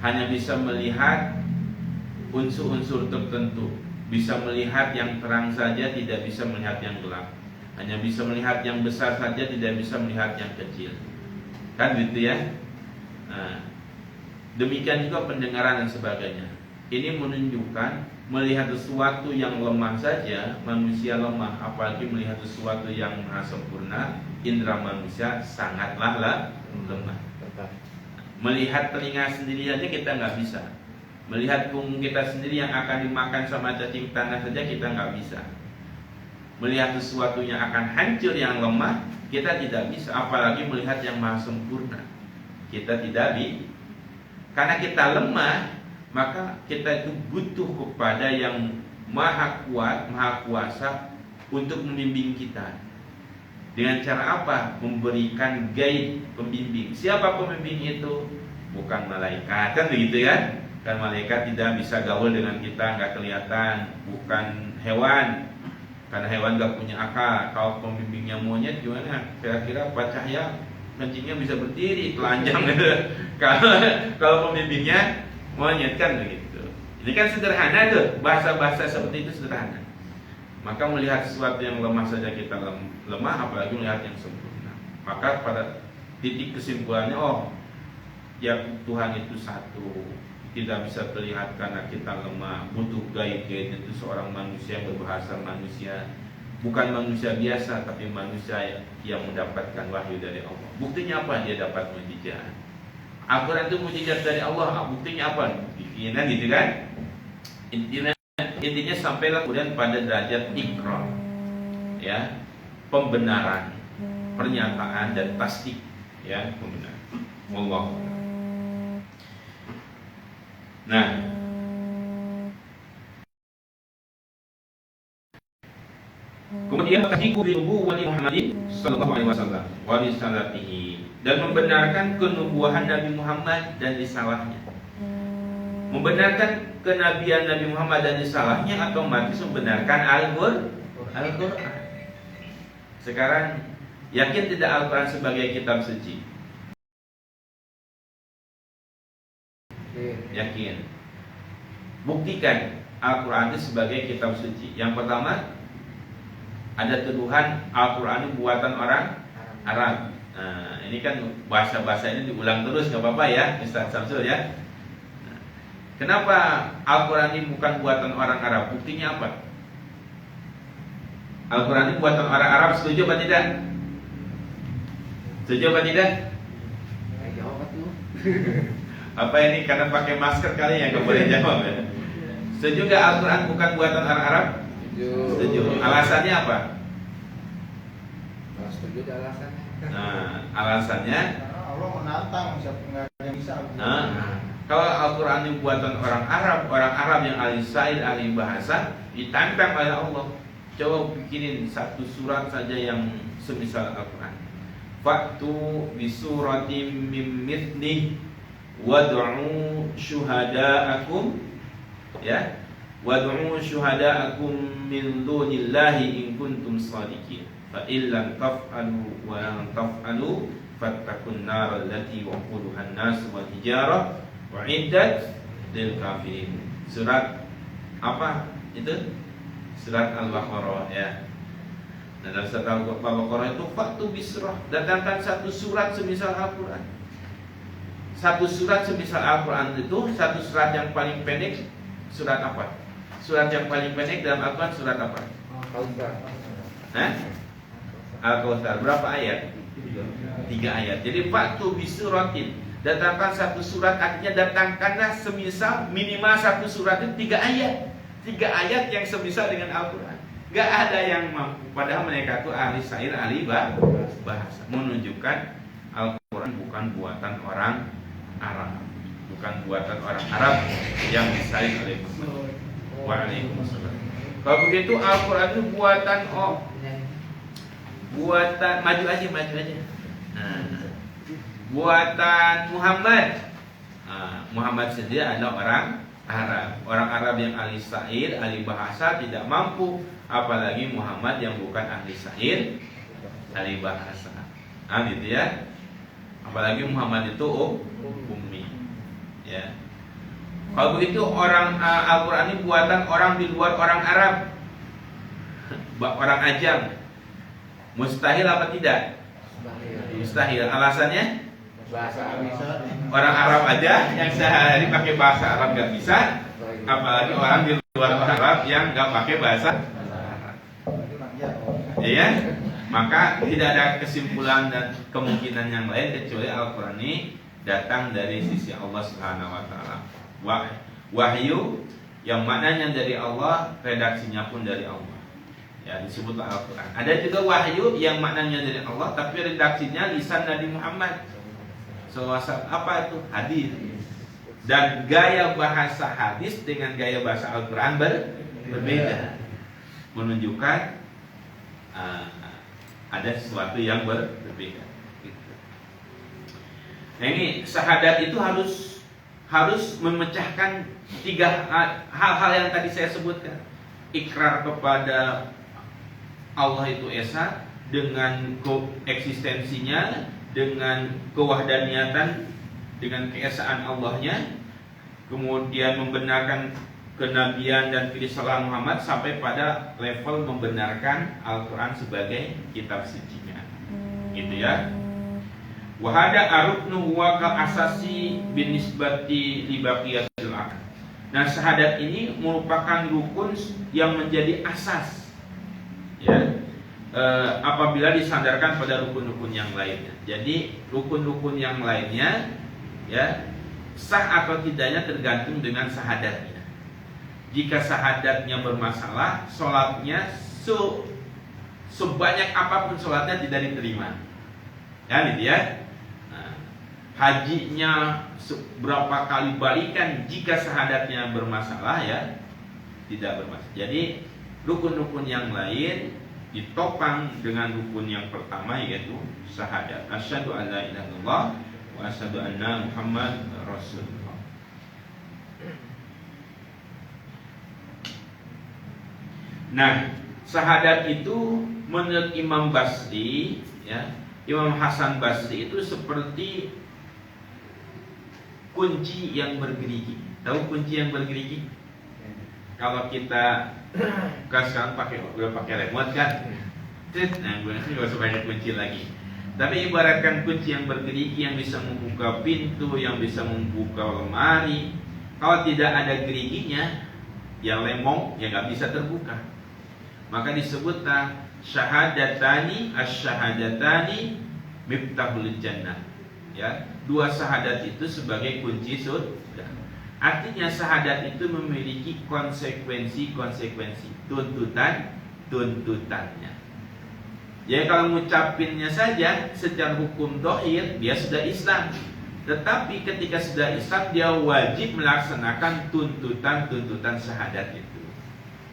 hanya bisa melihat unsur-unsur tertentu. Bisa melihat yang terang saja, tidak bisa melihat yang gelap. Hanya bisa melihat yang besar saja, tidak bisa melihat yang kecil. Kan gitu ya. Demikian juga pendengaran dan sebagainya. Ini menunjukkan melihat sesuatu yang lemah saja manusia lemah, apalagi melihat sesuatu yang maha sempurna, indera manusia sangatlah lemah. Melihat telinga sendiri saja kita nggak bisa. Melihat punggung kita sendiri yang akan dimakan sama cacing tanah saja kita nggak bisa. melihat sesuatu yang akan hancur, yang lemah, kita tidak bisa, apalagi melihat yang maha sempurna. Kita tidak bisa. Karena kita lemah, maka kita itu butuh kepada yang maha kuat, maha kuasa untuk membimbing kita. Dengan cara apa? Memberikan guide, pembimbing. Siapa pembimbing itu? Bukan malaikat, kan begitu kan? Kan malaikat tidak bisa gaul dengan kita, nggak kelihatan. Bukan hewan, karena hewan nggak punya akal. Kalau pembimbingnya monyet gimana? Kira-kira Pak Cahya kencingnya bisa berdiri, telanjang. Kalau pembimbingnya monyet, kan begitu. Ini kan sederhana tuh, bahasa-bahasa seperti itu sederhana. Maka melihat sesuatu yang lemah saja kita lemah, apalagi melihat yang sempurna. Maka pada titik kesimpulannya, oh ya Tuhan itu satu, tidak bisa terlihat karena kita lemah, butuh guide-guide. Itu seorang manusia yang berbahasa manusia, bukan manusia biasa, tapi manusia yang mendapatkan wahyu dari Allah. Buktinya apa? Dia dapat mujizat. Al-Quran itu mujizat dari Allah. Buktinya apa? Buktinya gitu kan? Intinya sampailah kemudian pada derajat ikrar, ya, pembenaran, pernyataan dan tasdik, ya, pembenaran. Allah. Nah, kemudian tasdiqu bi nubuwwati Muhammadin sallallahu alaihi wasallam wa risalatihi, dan membenarkan kenubuahan Nabi Muhammad dan risalahnya. Membenarkan kenabian Nabi Muhammad dan risalahnya otomatis membenarkan Al-Quran. Sekarang, yakin tidak Al-Quran sebagai kitab suci? Yakin. Buktikan Al-Quran itu sebagai kitab suci. Yang pertama, ada tuduhan Al-Quran itu buatan orang Arab. Nah, ini kan bahasa-bahasa ini diulang terus, nggak apa-apa ya, Ustaz Samsul ya. Kenapa Al-Quran ini bukan buatan orang Arab? Buktinya apa? Al-Quran ini buatan orang Arab, setuju apa tidak? Setuju apa tidak? Jawab tuh. Apa ini karena pakai masker kali ya, nggak boleh jawab ya? Setuju nggak Al-Quran bukan buatan orang Arab? Setuju. Alasannya apa? Setuju alasannya. Nah, alasannya Karena Allah menantang, siapa nggak ada yang bisa. Kalau Al-Quran ini buatan orang Arab yang ahli syair, ahli bahasa, ditantang oleh Allah. Coba bikinin satu surat saja yang semisal Al-Quran. Faktu bisuratim mim mithnih wad'u syuhada'akum, ya, wad'u syuhada'akum min dunillahi in kuntum shadiqin. Fa illam taf'alu wa lam taf'alu fattakun nar allati waquduha an-nas wal hijarah wa'iddat lil kafirin. Surat apa itu? Surat Al-Baqarah, ya. Nah, dalam surat Al-Baqarah itu faktu bisrah, datangkan satu surat semisal Al-Quran. Satu surat semisal Al-Quran itu satu surat yang paling pendek. Surat apa? Surat yang paling pendek dalam Al-Quran surat apa? Al-Kautsar. Berapa ayat? 3 ayat. Jadi faktu bisuratin, datangkan satu surat, artinya datangkanlah semisal minimal satu surat itu 3 ayat. 3 ayat yang semisal dengan Al-Quran. Gak ada yang mampu. Padahal mereka itu ahli syair, ahli bahasa. Menunjukkan Al-Quran bukan buatan orang Arab, bukan buatan orang Arab yang disair oleh Muhammad. Waalaikumsalam. Kalau begitu Al-Quran itu buatan maju aja. Buatan Muhammad. Muhammad sendiri adalah orang Arab. Orang Arab yang ahli syair, ahli bahasa tidak mampu, apalagi Muhammad yang bukan ahli syair, ahli bahasa. Gitu ya. Apalagi Muhammad itu ummi. Ya. Kalau begitu orang Al-Quran ini buatan orang di luar orang Arab, orang ajam. Mustahil apa tidak? Mustahil. Alasannya? Bahasa Arab. Orang Arab aja yang sehari pakai bahasa Arab nggak bisa, apalagi orang di luar orang Arab yang nggak pakai bahasa Arab. Iya, maka tidak ada kesimpulan dan kemungkinan yang lain kecuali Al-Quran ini datang dari sisi Allah Subhanahu Wa Taala. Wahyu yang maknanya dari Allah, redaksinya pun dari Allah. Ya, disebutlah Al-Quran. Ada juga wahyu yang maknanya dari Allah, tapi redaksinya lisan Nabi Muhammad SAW. Apa itu? Hadis. Dan gaya bahasa hadis dengan gaya bahasa Al-Quran berbeda, menunjukkan ada sesuatu yang berbeda. Gitu. Nah, ini syahadat itu harus memecahkan 3 hal-hal yang tadi saya sebutkan. Ikrar kepada Allah itu esa, dengan koeksistensinya, dengan kewahdaniatan, dengan keesaan Allahnya, kemudian membenarkan kenabian dan kerisalan Muhammad, sampai pada level membenarkan Al-Quran sebagai kitab sucinya. Gitu ya. Wahada aruknu wa kal asasi binisbati li baqiyatil aqd. Nah, syahadat ini merupakan rukun yang menjadi asas, ya, apabila disandarkan pada rukun-rukun yang lainnya. Jadi rukun-rukun yang lainnya, ya, sah atau tidaknya tergantung dengan syahadatnya. Jika syahadatnya bermasalah, sholatnya sebanyak apapun sholatnya tidak diterima, ya, gitu ya. Nah, hajinya berapa kali balikan, jika syahadatnya bermasalah, ya, tidak bermasalah. Jadi rukun-rukun yang lain ditopang dengan rukun yang pertama, yaitu syahadat. Asyhadu an la ilaha illallah wa asyhadu anna Muhammad Rasulullah. Nah, syahadat itu menurut Imam Basri, ya, Imam Hasan Basri itu seperti kunci yang bergerigi. Tahu kunci yang bergerigi? Kalau kita sekarang udah pakai remote kan, nah gue nggak usah pakai kunci lagi. Tapi ibaratkan kunci yang bergerigi, yang bisa membuka pintu, yang bisa membuka lemari. Kalau tidak ada geriginya, ya lemong, ya nggak bisa terbuka. Maka disebutlah syahadatani asy-syahadatani miftahul jannah. Ya, 2 syahadat itu sebagai kunci surga. Artinya syahadat itu memiliki konsekuensi-konsekuensi, tuntutannya. Jadi kalau ngucapinnya saja secara hukum dohir, dia sudah Islam. Tetapi ketika sudah Islam, dia wajib melaksanakan tuntutan syahadat itu.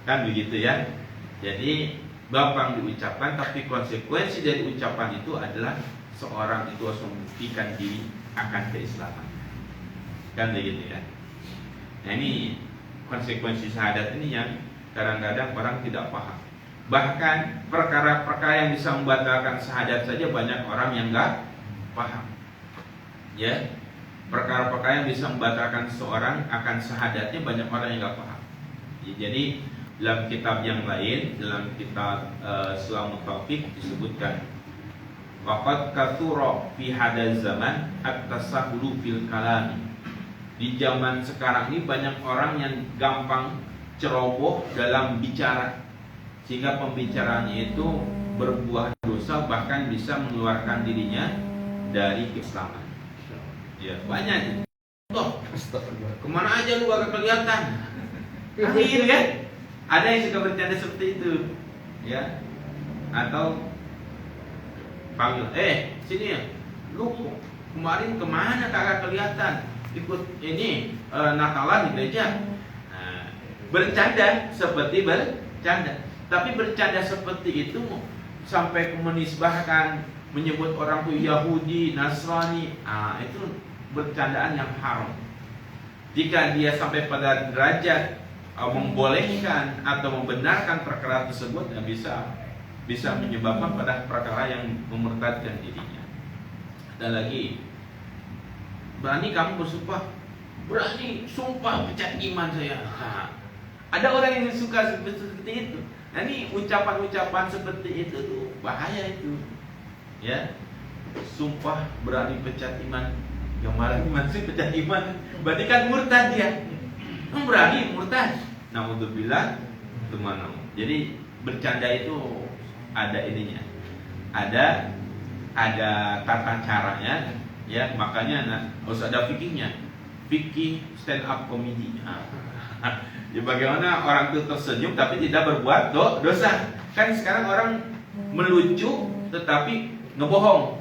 Kan begitu ya. Jadi gampang diucapkan, tapi konsekuensi dari ucapan itu adalah seorang itu harus membuktikan diri akan keislaman. Kan begitu ya. Nah, ini konsekuensi syahadat ini yang kadang-kadang orang tidak paham. Bahkan perkara-perkara yang bisa membatalkan syahadat saja banyak orang yang nggak paham. Ya, perkara-perkara yang bisa membatalkan seorang akan syahadatnya banyak orang yang nggak paham. Jadi dalam kitab yang lain, dalam kitab Sulamut Taufiq disebutkan, waqad katsura fi hadaz zaman at-tasahhulu fil kalami. Di zaman sekarang ini banyak orang yang gampang ceroboh dalam bicara, sehingga pembicaraannya itu berbuah dosa, bahkan bisa mengeluarkan dirinya dari keislaman. Ya, banyak. Loh, kemana aja lu gak kelihatan? Akhir ya. Ada yang suka bercanda seperti itu, ya. Atau panggil, sini ya, lu kemarin kemana kagak kelihatan? Ikut ini Natalan di gereja. Nah, bercanda seperti bercanda, tapi bercanda seperti itu sampai menisbahkan, menyebut orang itu Yahudi, Nasrani, itu bercandaan yang haram. Jika dia sampai pada derajat membolehkan atau membenarkan perkara tersebut, ya bisa menyebabkan pada perkara yang memurtadkan dirinya. Dan lagi, berani kamu bersumpah, berani sumpah pecat iman saya. Ada orang yang suka seperti itu. Nah, ini ucapan-ucapan seperti itu tuh bahaya itu. Ya, sumpah berani pecat iman. Yang malah iman sih pecat iman, berarti kan murtad dia. Berani murtad. Naudzubillah, teman. Jadi bercanda itu ada ininya, ada tata caranya, ya. Makanya harus ada fikihnya, fikih stand up comedy. Ya bagaimana orang itu tersenyum tapi tidak berbuat dosa. Kan sekarang orang melucu tetapi ngebohong.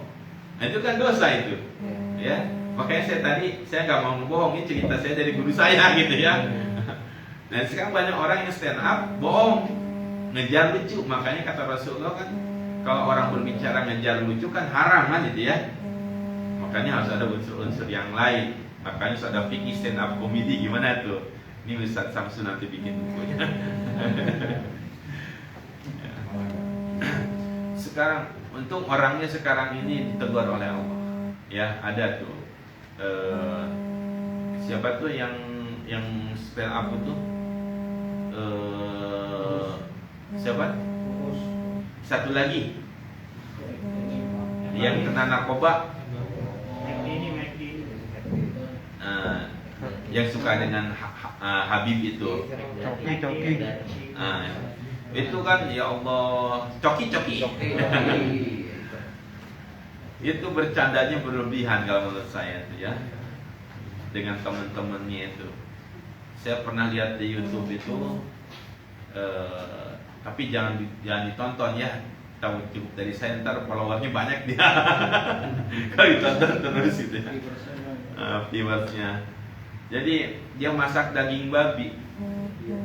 Nah, itu kan dosa itu. Ya. Makanya saya nggak mau ngebohong, ini cerita saya dari guru saya gitu ya. Nah, sekarang banyak orang yang stand up bohong, ngejar lucu. Makanya kata Rasulullah kan, kalau orang berbicara ngejar lucu kan haram kan gitu ya. Makanya harus ada unsur-unsur yang lain. Makanya harus ada fikih stand up komedi gimana tuh. Ini Ustaz Samsun nanti bikin bukunya. Sekarang untuk orangnya sekarang ini ditegur oleh Allah. Ya, ada tuh siapa tuh yang spell up itu? Siapa? Satu lagi yang kena narkoba. Yang suka dengan Habib itu. Coki. Itu kan ya Allah, coki. Itu bercandanya berlebihan kalau menurut saya itu ya. Dengan teman-temannya itu. Saya pernah lihat di YouTube itu, tapi jangan ditonton ya. Tahu cukup dari saya, ntar followernya banyak dia. Kalau ditonton terus itu ya. Viewersnya. Jadi dia masak daging babi,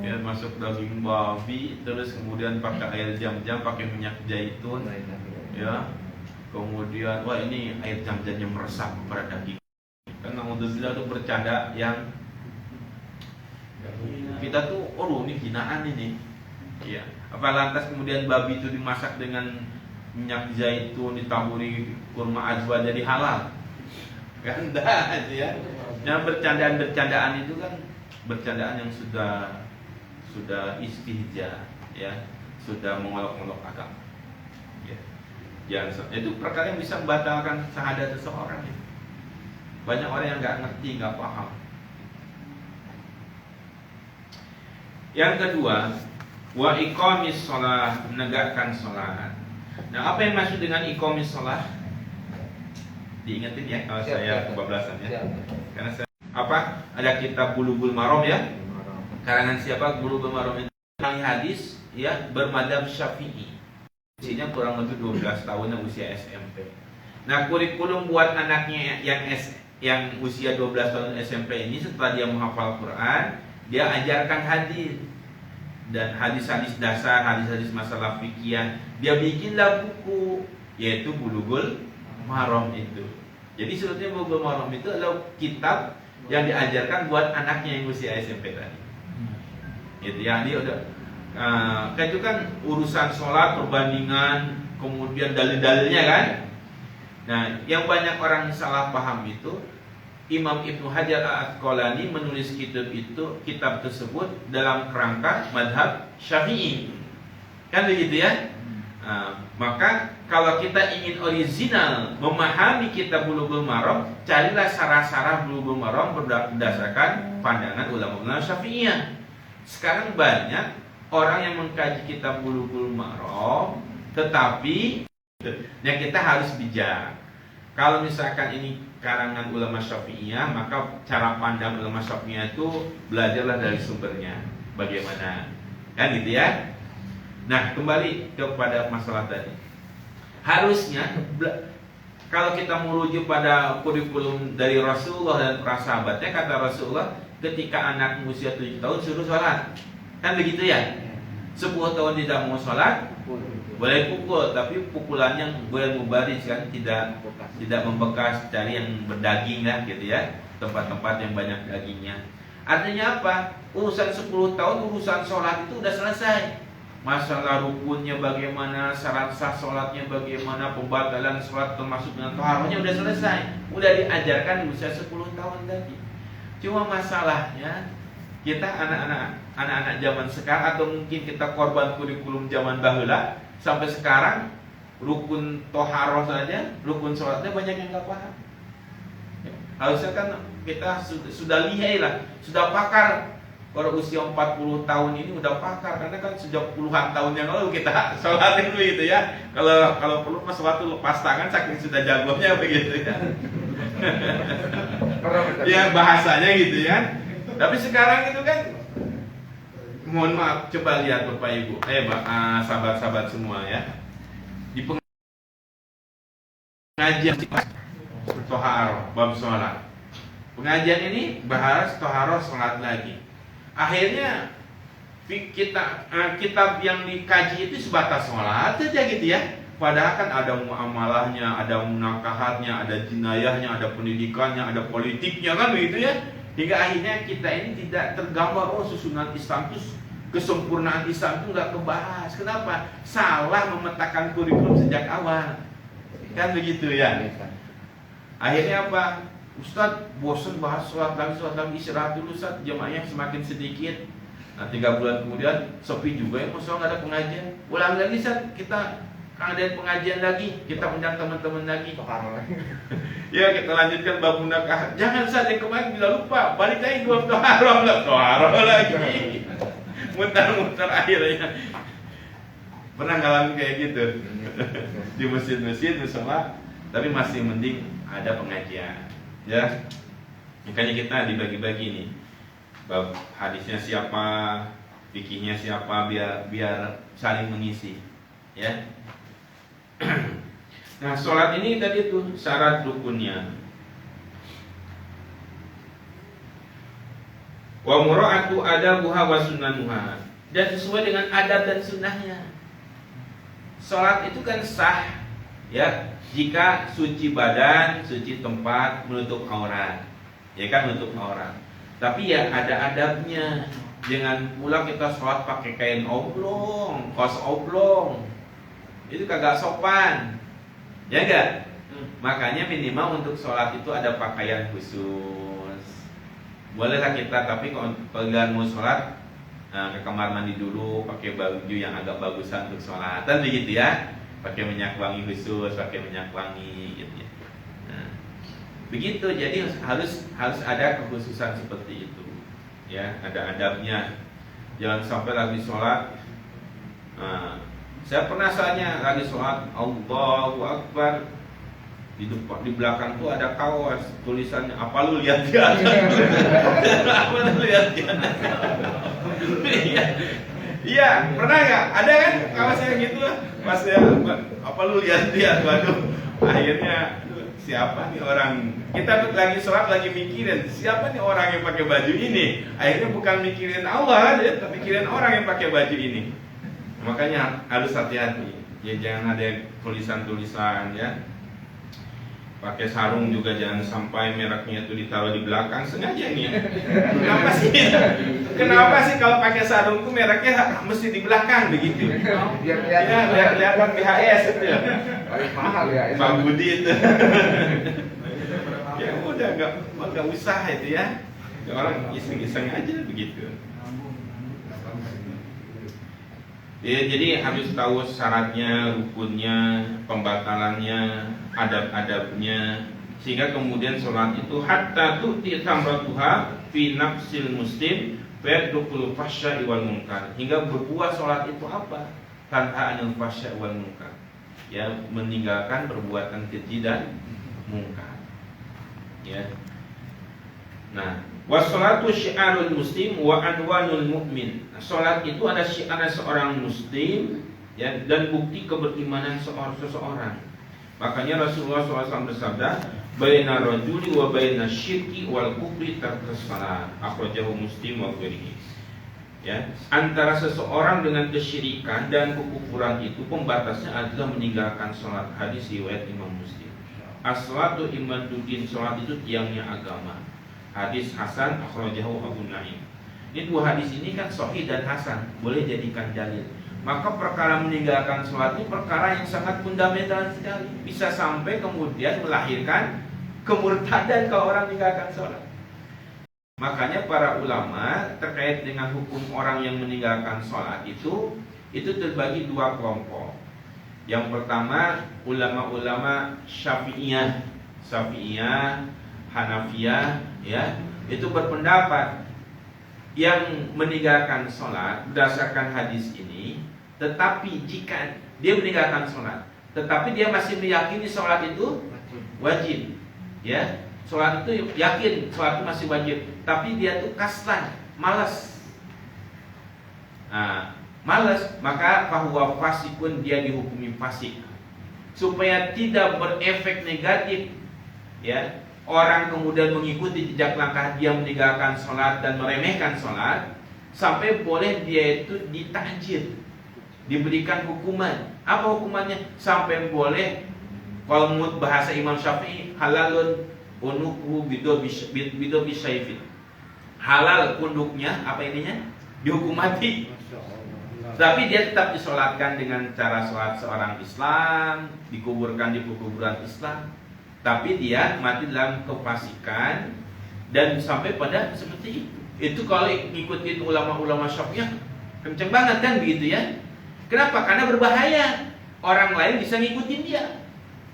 ya, masuk daging babi, terus kemudian pakai air jam-jam, pakai minyak zaitun, ya, kemudian wah ini air jam-jamnya meresap pada daging. Karena alhamdulillah itu bercanda yang kita tuh, oh ini hinaan ini, ya. Apa lantas kemudian babi itu dimasak dengan minyak zaitun ditaburi kurma ajwa jadi halal? Kan enggak ya. Yang bercandaan itu kan bercandaan yang sudah istihza, ya, sudah mengolok-olok agama. Ya. Itu perkara yang bisa membatalkan syahadat seseorang. Ya. Banyak orang yang nggak ngerti, nggak paham. Yang kedua, wa iqamis shalah, menegakkan salat. Nah, apa yang maksud dengan iqamis shalah? Diingetin ya kalau saya kebablasan ya. Karena saya ada kitab Bulughul Maram ya. Karangan siapa? Bulughul Maram itu hadis ya, bermadhab Syafi'i. Usianya kurang lebih 12 tahun, usia SMP. Nah, kurikulum buat anaknya yang usia 12 tahun SMP ini, setelah dia menghafal Quran, dia ajarkan hadis dan hadis-hadis dasar, hadis-hadis masalah fikih. Dia bikinlah buku, yaitu Bulughul Maram itu. Jadi sebetulnya Bulughul Maram itu adalah kitab yang diajarkan buat anaknya yang usia SMP tadi. Gitu ya, dia udah itu kan urusan sholat, perbandingan, kemudian dalil-dalilnya kan. Nah, yang banyak orang salah paham itu, Imam Ibnu Hajar Al-Asqalani menulis kitab tersebut dalam kerangka madhab Syafi'i. Kan begitu ya? Maka kalau kita ingin original memahami kitab Bulughul Maram, carilah sarah-sarah Bulughul Maram berdasarkan pandangan ulama-ulama Syafi'iyah. Sekarang banyak orang yang mengkaji kitab Bulughul Maram, tetapi yang kita harus bijak. Kalau misalkan ini karangan ulama Syafi'iyah, maka cara pandang ulama Syafi'iyah itu belajarlah dari sumbernya. Bagaimana? Kan gitu ya? Nah, kembali kepada masalah tadi. Harusnya kalau kita merujuk pada kurikulum dari Rasulullah dan para sahabatnya, kata Rasulullah, ketika anak usia 7 tahun suruh sholat. Kan begitu ya? 10 tahun tidak mau sholat, boleh pukul, tapi pukulannya boleh mubaris kan, tidak membekas, cari yang berdaging lah gitu ya, tempat-tempat yang banyak dagingnya. Artinya apa? Urusan 10 tahun, urusan sholat itu udah selesai. Masalah rukunnya bagaimana, syarat sah sholatnya bagaimana, pembatalan sholat termasuk dengan toharohnya udah selesai. Udah diajarkan di usia 10 tahun tadi. Cuma masalahnya kita anak-anak zaman sekarang, atau mungkin kita korban kurikulum zaman bahula, sampai sekarang rukun toharoh saja, rukun sholatnya banyak yang nggak paham. Harusnya kan kita sudah lihai lah, sudah pakar. Kalau usia 40 tahun ini udah pakar, karena kan sejak puluhan tahun yang lalu kita sholatin begitu ya. Kalau perlu mas waktu lepas tangan saking sudah jagonya begitu ya. Ya bahasanya gitu ya. Tapi sekarang itu kan mohon maaf, coba lihat Bapak Ibu, sahabat-sahabat semua ya. Di pengajian toharoh, bab sholat. Pengajian ini bahas toharoh sholat lagi. Akhirnya kitab yang dikaji itu sebatas sholat aja gitu ya. Padahal kan ada muamalahnya, ada munakahatnya, ada jinayahnya, ada pendidikannya, ada politiknya kan begitu ya. Hingga akhirnya kita ini tidak tergambar, oh susunan Islam itu, kesempurnaan Islam itu nggak kebahas. Kenapa? Salah memetakan kurikulum sejak awal. Kan begitu ya. Akhirnya apa? Ustadz bosan bahas sholat lagi, istirahat dulu Ustadz, jemaahnya semakin sedikit. Nah 3 bulan kemudian sepi juga ya, masalah nggak ada pengajian. Ulang lagi Ustadz, kita ada pengajian lagi, kita undang teman-teman lagi. Ya kita lanjutkan bab munakahat. Jangan saja kemarin bila lupa, balik lagi dua toharoh lagi. Mutar-mutar akhirnya. Pernah ngalamin kayak gitu di masjid-masjid musola, tapi masih mending ada pengajian. Ya, makanya kita dibagi-bagi nih. Bab hadisnya siapa, fikihnya siapa, biar saling mengisi. Ya. Nah, sholat ini tadi tuh syarat rukunnya. Wa mura'atu adabuha wa sunnanuha, dan sesuai dengan adab dan sunnahnya. Sholat itu kan sah ya jika suci badan, suci tempat, menutup aurat. Ya kan, menutup aurat. Tapi ya ada adabnya. Jangan pula kita sholat pakai kain oblong, kaos oblong. Itu kagak sopan. Ya enggak? Makanya minimal untuk sholat itu ada pakaian khusus. Bolehlah kita, tapi kalau kalian mau sholat, ke kamar mandi dulu, pakai baju yang agak bagusan untuk sholat. Dan begitu ya, pakai minyak wangi khusus, pakai minyak wangi gitu ya. Nah, begitu, jadi harus ada kekhususan seperti itu. Ya, ada adabnya. Jangan sampai lagi sholat. Saya pernah soalnya lagi sholat, Allahu Akbar, di belakang tuh ada kaos tulisannya, apa lu lihat ya? Apa lu lihat ya? Iya, pernah nggak? Ada kan kaosnya gitu? Pas ya, apa lu lihat dia? Waduh, akhirnya siapa nih orang? Kita lagi sholat lagi mikirin siapa nih orang yang pakai baju ini? Akhirnya bukan mikirin Allah, tapi mikirin orang yang pakai baju ini. Makanya harus hati-hati. Ya jangan ada tulisan-tulisan ya. Pakai sarung juga jangan sampai mereknya itu ditaruh di belakang sengaja nih. Kenapa sih? Kenapa sih kalau pakai sarung itu mereknya mesti di belakang begitu? Biar kelihatan BHS itu ya. Paling mahal ya. Bang Budi itu. Ya udah nggak usah itu ya. Orang iseng-iseng aja begitu. Ya, jadi harus tahu syaratnya, rukunnya, pembatalannya, adab-adabnya, sehingga kemudian sholat itu hatta tu'ti tamratuha fi nafsil muslim fayadukul fasya wal munkar, hingga berbuat sholat itu apa? Tanha anil fasya wal munkar, ya, meninggalkan perbuatan keji dan munkar. Ya. Nah, wassalatu syiarul muslim wa anwanul mu'min. Salat itu ada syiar seorang muslim ya, dan bukti keberimanan seseorang. Makanya Rasulullah SAW bersabda, baina rajuli wa baina syirki wal kufri tarkus salat. Akhrajahu Muslim wa ghairihi. Ya, antara seseorang dengan kesyirikan dan kekufuran itu pembatasnya adalah meninggalkan salat. Hadis riwayat Imam Muslim. As-salatu imaduddin, salat itu tiangnya agama. Hadis hasan akhrajahu Abu Naim. Ini dua hadis ini kan sahih dan hasan, boleh jadikan dalil. Maka perkara meninggalkan sholat ini perkara yang sangat fundamental sekali, bisa sampai kemudian melahirkan kemurtadan kalau orang meninggalkan sholat. Makanya para ulama terkait dengan hukum orang yang meninggalkan sholat itu terbagi dua kelompok. Yang pertama ulama-ulama Syafi'iyah, Hanafiyah, ya, itu berpendapat yang meninggalkan sholat berdasarkan hadis ini, tetapi jika dia meninggalkan sholat, tetapi dia masih meyakini sholat itu wajib, ya, sholat itu yakin sholat itu masih wajib, tapi dia tuh kaslan, malas, Malas, maka fahuwa fasikun, dia dihukumi fasik. Supaya tidak berefek negatif, ya, orang kemudian mengikuti jejak langkah dia meninggalkan sholat dan meremehkan sholat, sampai boleh dia itu ditajir, diberikan hukuman. Apa hukumannya? Sampai boleh, kalau menurut bahasa Imam Syafi'i, halalun unuku bido bisaifin. Halal punduknya, apa ininya? Dihukum mati. Tapi dia tetap disolatkan dengan cara sholat seorang Islam, dikuburkan di kuburan Islam. Tapi dia mati dalam kefasikan dan sampai pada seperti itu. Itu kalau ngikutin ulama-ulama Syafi'i kenceng banget kan begitu ya. Kenapa? Karena berbahaya. Orang lain bisa ngikutin dia.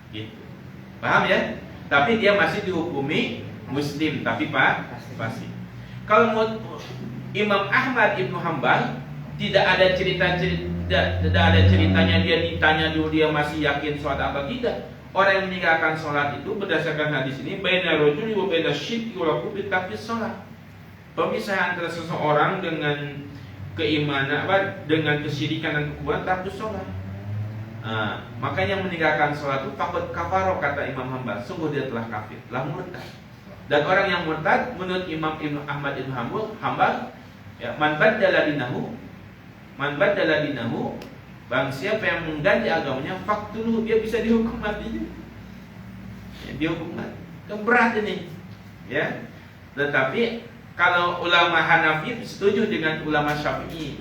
Gitu. Paham ya? Tapi dia masih dihukumi muslim, tapi fasik. Kalau menurut Imam Ahmad Ibnu Hanbal, tidak ada ceritanya dia ditanya dulu dia masih yakin sholat apa tidak. Orang yang meninggalkan sholat itu berdasarkan hadis ini, baina rajuli wa baina syirki wa kufri tafis sholat. Pemisahan antara seseorang dengan keimanan, dengan kesyirikan dan kekufuran, tafis sholat. Makanya yang meninggalkan sholat itu takut kafaro, kata Imam Hanbal, sungguh dia telah kafir, telah murtad. Dan orang yang murtad menurut Imam Ibnu Ahmad Ibnu Hanbal, ya, man baddala dinahu, bang siapa yang mengganti agamanya, faktuluhu, dia bisa dihukum mati. Ya, dihukum mati. Berat ini. Ya. Tetapi kalau ulama Hanafi setuju dengan ulama Syafi'i,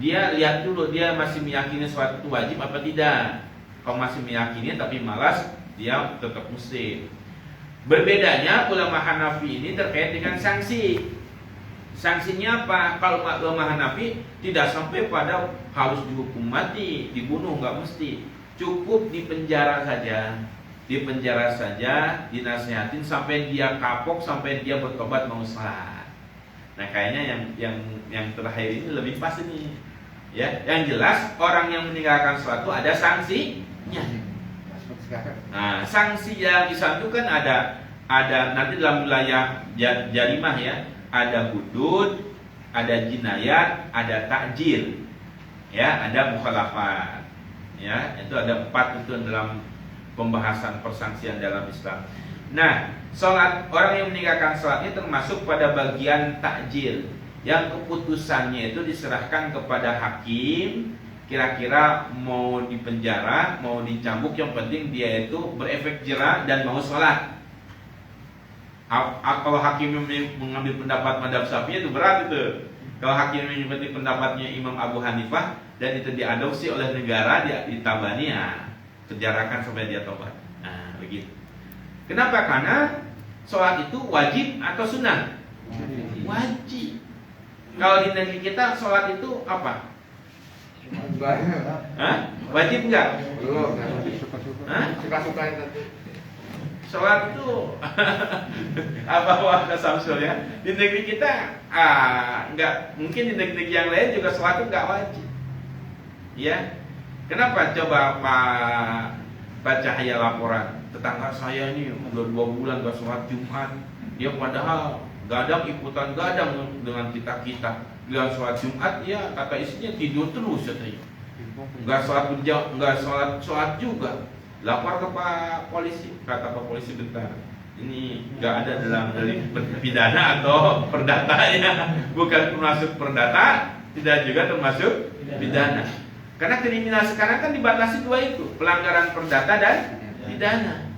dia lihat dulu dia masih meyakini suatu wajib apa tidak. Kalau masih meyakini tapi malas, dia tetap muslim. Berbedanya ulama Hanafi ini terkait dengan sanksi. Sanksinya apa? Kalau ulama Hanafi tidak sampai pada harus dihukum mati, dibunuh, nggak mesti. Cukup dipenjara saja, dinasihatin sampai dia kapok, sampai dia bertobat mau salat. Nah, kayaknya yang terakhir ini lebih pas ini. Ya, yang jelas orang yang meninggalkan suatu ada sanksinya. Nah, sanksi yang disatukan ada nanti dalam wilayah jarimah ya, ada hudud, ada jinayat, ada takjil, ya, ada mukhalafat, ya, itu ada 4 itu dalam pembahasan persangsian dalam Islam. Nah, orang yang meninggalkan sholat ini termasuk pada bagian takjil, yang keputusannya itu diserahkan kepada hakim. Kira-kira mau dipenjara, mau dicambuk, yang penting dia itu berefek jera dan mau sholat. Kalau hakim mengambil pendapat madhab Syafi'i itu berat itu. Kalau hakim mengikuti pendapatnya Imam Abu Hanifah dan itu diadopsi oleh negara, dia ditabani, ya, penjarakan sampai dia tobat. Nah, begitu. Kenapa? Karena sholat itu wajib atau sunnah? Wajib. Kalau di negeri kita sholat itu apa? Hah? Wajib enggak? Belum. Hah? Suka-suka itu. Sholat itu apa wahda Samsul ya? Di negeri kita enggak, mungkin di negeri yang lain juga sholat itu enggak wajib. Ya. Kenapa? Coba Pak Cahaya laporan, tetangga saya ini udah 2 bulan enggak sholat Jumat. Dia padahal gadang ikutan gadang dengan kita. Dia sholat Jumat, ya, kata istrinya tidur terus katanya. Enggak sholat juga. Lapor ke Pak Polisi, kata Pak Polisi, bentar, ini enggak ada dalam delik pidana atau perdata, ya, bukan termasuk perdata, tidak juga termasuk pidana. Karena kriminal sekarang kan dibatasi 2 itu, pelanggaran perdata dan pidana.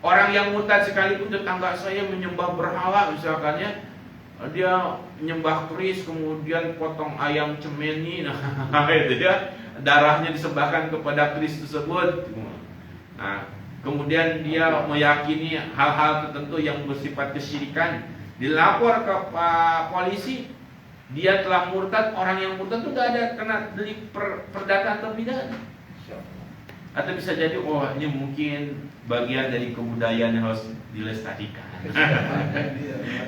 Orang yang murtad sekalipun, tetangga saya menyembah berhala misalkan, ya, dia menyembah keris, kemudian potong ayam cemeni, nah itu dia, darahnya disembahkan kepada keris tersebut. Nah, kemudian dia meyakini hal-hal tertentu yang bersifat kesyirikan, dilapor ke Pak Polisi, dia telah murtad. Orang yang murtad itu tidak ada kena delik perdata atau pidana. Atau bisa jadi, oh, ini mungkin bagian dari kebudayaan yang harus dilestarikan.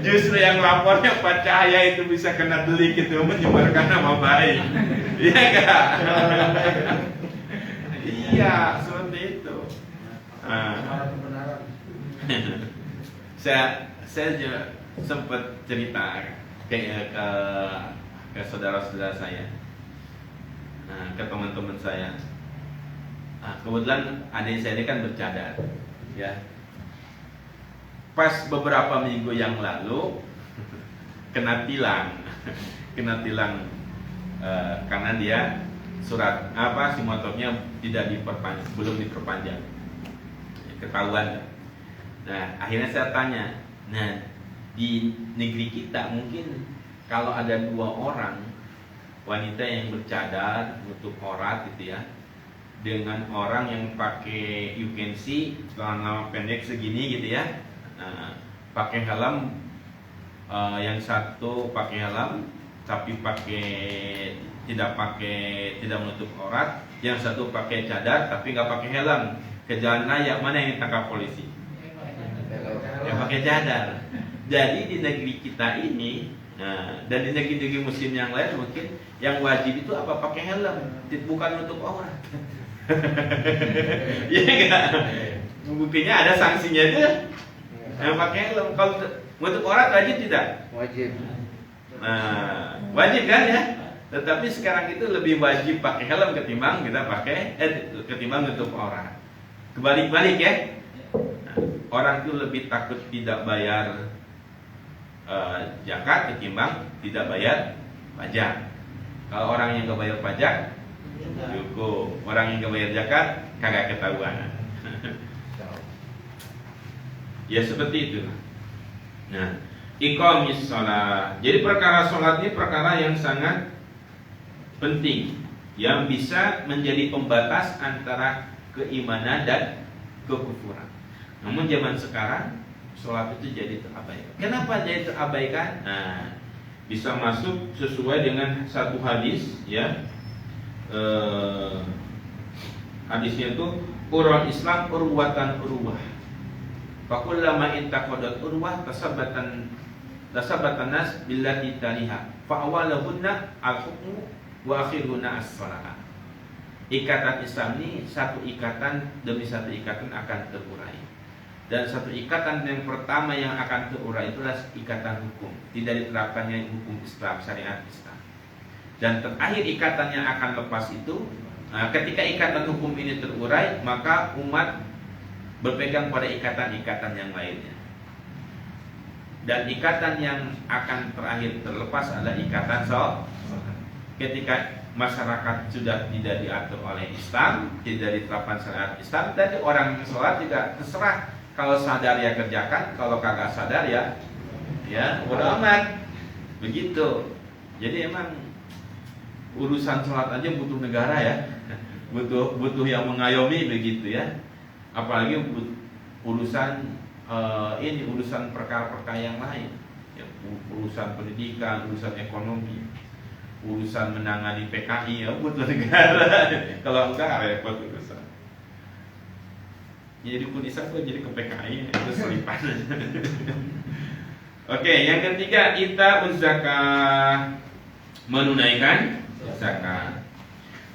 Justru yang lapornya Pak Cahaya itu bisa kena delik itu, menyebarkan nama baik. Iya enggak? Iya, seperti itu. Saya juga sempat cerita ke ke saudara-saudara saya, ke teman-teman saya. Nah, kebetulan adik saya ini kan bercadar, ya. Pas beberapa minggu yang lalu kena tilang, karena dia surat si motornya belum diperpanjang, ketahuan. Nah, akhirnya saya tanya, nah di negeri kita mungkin kalau ada 2 orang wanita yang bercadar, nutup aurat gitu ya, dengan orang yang pakai you can see celana pendek segini gitu ya, pakai helm, yang satu pakai helm tapi tidak menutup aurat, yang satu pakai cadar tapi nggak pakai helm, ke jalan raya, mana yang ditangkap polisi? Yang pakai cadar. Jadi di negeri kita ini, dan di negeri-negeri muslim yang lain mungkin yang wajib itu apa? Pakai helm, bukan nutup aurat. Iya enggak? Buktinya ada sanksinya dia. Yang pakai helm, kalau nutup aurat wajib tidak? Wajib. Nah, wajib kan ya? Tetapi sekarang itu lebih wajib pakai helm ketimbang ketimbang nutup aurat. Kebalik-balik ya. Nah, orang itu lebih takut tidak bayar zakat ketimbang tidak bayar pajak. Kalau orang yang nggak bayar pajak, cukup. Orang yang nggak bayar zakat kagak ketahuan. Ya seperti itu. Nah, iqamis shalah. Jadi perkara sholat ini perkara yang sangat penting, yang bisa menjadi pembatas antara keimanan dan kekufuran. Namun zaman sekarang sholat itu jadi terabaikan. Kenapa jadi terabaikan? Nah, bisa masuk sesuai dengan satu hadis ya. Hadisnya itu urwah Islam urwatan urwah. Fakullama intaqadat urwah tasabatan nas billati taliha. Fa awalahunna al-hukmu wa akhiruhunna as-shalah. Ikatan Islam ini satu ikatan demi satu ikatan akan terurai. Dan satu ikatan yang pertama yang akan terurai itulah ikatan hukum. Tidak diterapkannya hukum Islam, syariat Islam. Dan terakhir ikatan yang akan lepas itu, ketika ikatan hukum ini terurai, maka umat berpegang pada ikatan-ikatan yang lainnya. Dan ikatan yang akan terakhir terlepas adalah ikatan sholat. Ketika masyarakat sudah tidak diatur oleh Islam, tidak diterapkan syariat Islam, jadi orang sholat juga terserah. Kalau sadar ya kerjakan, kalau kagak sadar ya bodo amat. Begitu. Jadi emang urusan sholat aja butuh negara ya, butuh yang mengayomi begitu ya. Apalagi urusan urusan perkara-perkara yang lain, ya, urusan pendidikan, urusan ekonomi, urusan menangani PKI ya butuh negara. Kalau enggak repot urusan. Jadi pun Islam jadi ke PKI itu selipan. Oke, yang ketiga ita zakah, menunaikan zakat.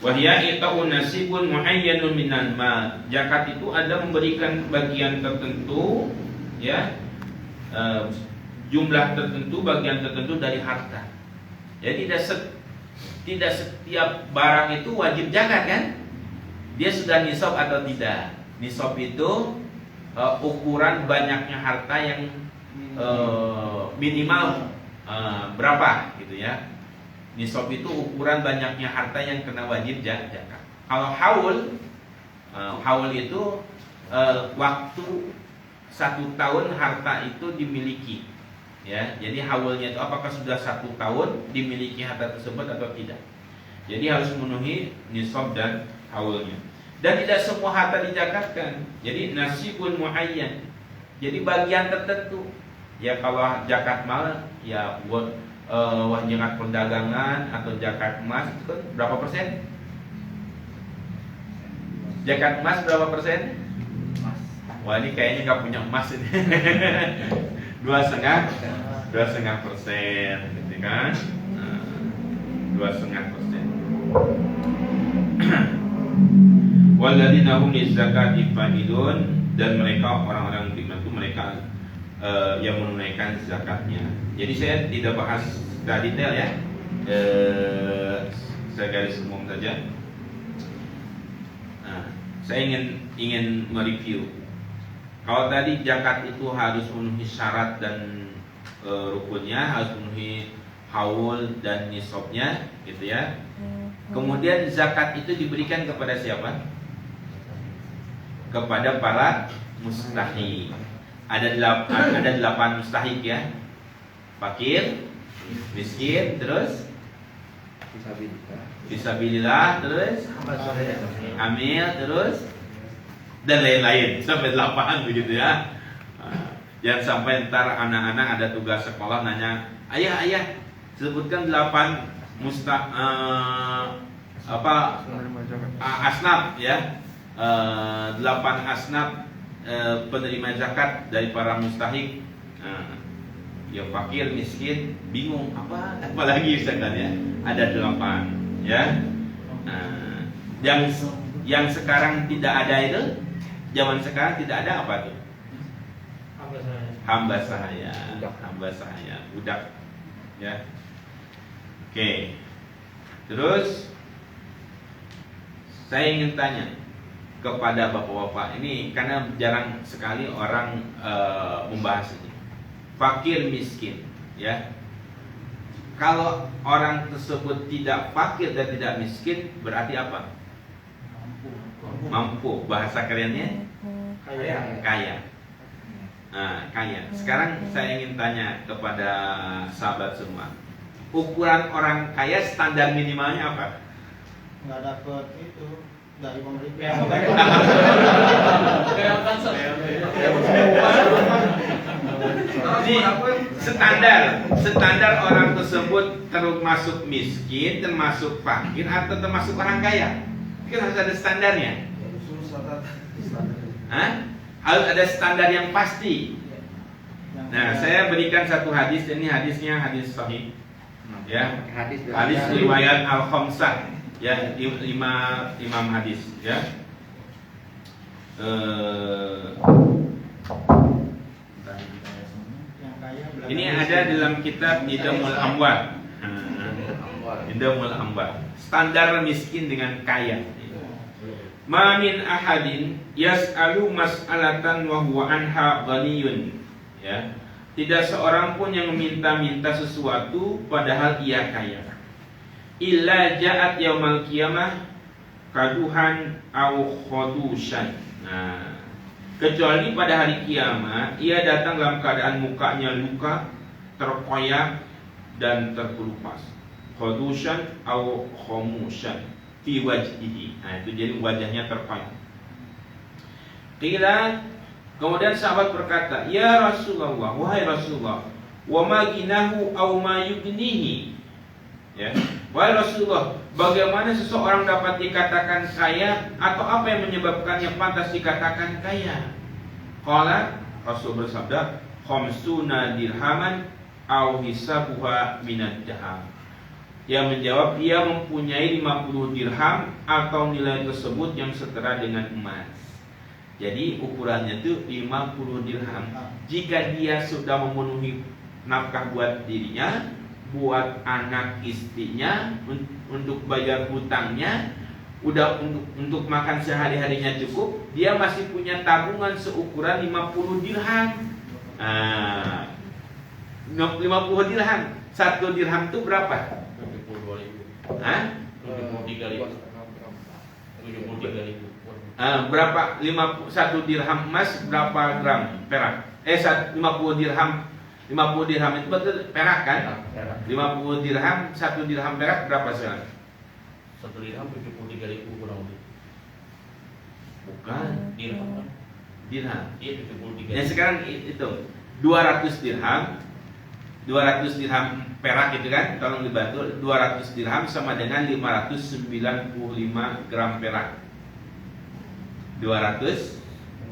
Wahya ita'un nasibun muayyanun minan mal. Zakat itu ada memberikan bagian tertentu ya, jumlah tertentu, bagian tertentu dari harta. Jadi tidak setiap barang itu wajib zakat kan? Dia sudah nisab atau tidak? Nisab itu ukuran banyaknya harta yang minimal berapa gitu ya. Nisab itu ukuran banyaknya harta yang kena wajib zakat. Kalau haul itu waktu 1 tahun harta itu dimiliki. Ya, jadi haulnya itu apakah sudah 1 tahun dimiliki harta tersebut atau tidak. Jadi harus memenuhi nisab dan haulnya. Dan tidak semua harta dizakatkan. Jadi nasibun muayyan. Jadi bagian tertentu. Ya kalau zakat mal ya buat zakat perdagangan atau zakat emas itu kan berapa persen? Zakat emas berapa persen? Wah ini kayaknya nggak punya emas ini. 2,5%, gitu kan? 2,5%. Walladzina hum lizzakati fa'ilun, dan mereka orang-orang beriman itu mereka yang menunaikan zakatnya. Jadi saya tidak bahas secara detail ya. Saya garis umum saja. Nah, saya ingin mereview. Kalau tadi zakat itu harus memenuhi syarat dan rukunnya, harus memenuhi haul dan nisabnya, gitu ya. Kemudian zakat itu diberikan kepada siapa? Kepada para mustahik. Ada 8 mustahik ya. Fakir, miskin, terus fisabilillah, terus hamil, terus dan lain-lain sampai 8 begitu ya. Jangan sampai ntar anak-anak ada tugas sekolah nanya, ayah sebutkan 8 asnaf ya, 8 asnaf penerima zakat dari para mustahik. Ya fakir, miskin, bingung apalagi misalkan ya, ada 8 ya. Yang sekarang tidak ada itu, zaman sekarang tidak ada apa tuh? Hamba sahaya, budak ya. Oke. Terus saya ingin tanya kepada bapak-bapak ini, karena jarang sekali orang membahas ini. Fakir miskin ya. Kalau orang tersebut tidak fakir dan tidak miskin, berarti apa? Mampu. Bahasa kerennya kaya. Nah, kaya. Sekarang saya ingin tanya kepada sahabat semua, ukuran orang kaya standar minimalnya apa? Nggak dapet itu dari pemerintah. Jadi standar orang tersebut termasuk miskin, termasuk fakir, atau termasuk orang kaya? Kan harus ada standarnya. Harus ada standar yang pasti. Nah, saya berikan satu hadis. Ini hadisnya hadis sahih. Ya, hadis riwayat Al-Khamsah. Ya, imam hadis. Ya. Ini ada dalam kitab Idamul Amwal. Idamul Amwal. Standar miskin dengan kaya. Ma min ahadin yas'alu mas'alatan wa huwa anha ghaniyun. Ya. Tidak seorang pun yang meminta-minta sesuatu padahal ia kaya. Illa ja'at yaumal qiyamah kaduhan aw khadushan. Nah, kecuali pada hari kiamat ia datang dalam keadaan mukanya luka, terkoyak dan terkelupas. Khadushan aw khamushan fi wajhihi. Nah, itu jadi wajahnya terkoyak. Qila, kemudian sahabat berkata, "Ya Rasulullah, wahai Rasulullah, wa ma ginahu aw ma yugnihi?" Ya. Wahai Rasulullah, bagaimana seseorang dapat dikatakan kaya atau apa yang menyebabkannya pantas dikatakan kaya? Qala, Rasul bersabda, "Khamsuna dirhaman aw hisabuha minad dahab." Yang menjawab, ia mempunyai 50 dirham atau nilai tersebut yang setara dengan emas. Jadi ukurannya itu 50 dirham. Jika dia sudah memenuhi nafkah buat dirinya, buat anak istrinya, untuk bayar hutangnya, udah untuk makan sehari-harinya cukup, dia masih punya tabungan seukuran 50 dirham. 50 dirham. 1 dirham itu berapa? 72.000. 73.000. Berapa? 1 dirham emas berapa gram perak? 50 dirham. 50 dirham itu betul perak kan? 50 dirham, 1 dirham perak berapa sekarang? 1 dirham 73.000 kurang lebih. Bukan Dirham. dirham. Iya 73.000. Ya sekarang itu 200 dirham. 200 dirham perak itu kan? Tolong dibantu. 200 dirham sama dengan 595 gram perak. 200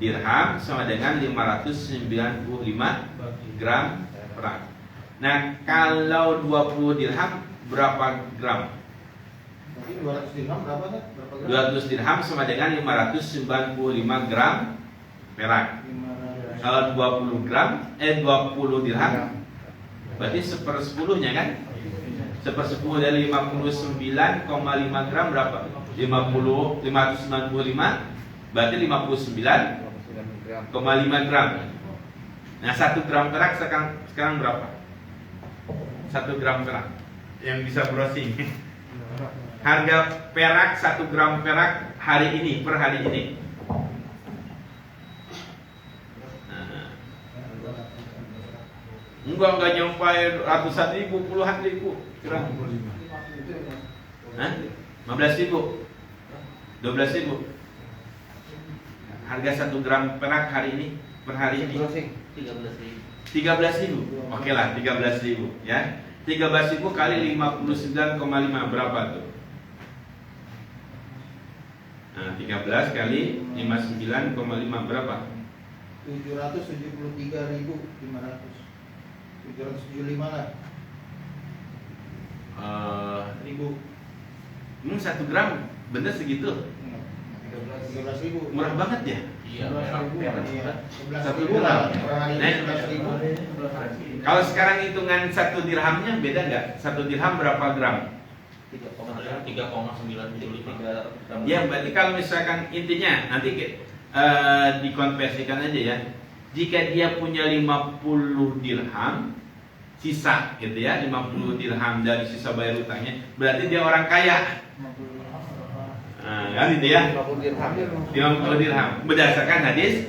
dirham sama dengan 595 gram perak. Nah, kalau 20 dirham berapa gram? Mungkin 200 dirham berapa kan? 200 dirham sama dengan 595 gram perak. Kalau 20 dirham berarti 1/10-nya kan? 1/10 dari 59,5 gram berapa? 595 berarti 59,5 gram. Nah 1 gram perak sekarang berapa? 1 gram perak yang bisa browsing. Harga perak 1 gram perak hari ini, per hari ini. Enggak nyampe ratusan ribu, puluhan ribu, kira. Hah? 15.000, 12.000. Harga 1 gram perak hari ini, per hari ini 13.000. Oke lah, 13.000 ya. 13.000 kali 59,5 berapa tuh? Nah, 13 kali 59,5 berapa? 773.500. 775 lah. Ribu. 1 gram bener segitu? 13.000. Murah banget ya? Iya, 11.000 gram. lah. Per hari Nah, 11.000. Kalau sekarang hitungan 1 dirhamnya beda nggak? 1 dirham berapa gram? 3,975. Ya berarti kalau misalkan intinya nanti dikonversikan aja ya. Jika dia punya 50 dirham sisa gitu ya, 50 dirham dari sisa bayar utangnya, berarti dia orang kaya. Nah, kan itu ya. 50 dirham ya. 50 dirham berdasarkan hadis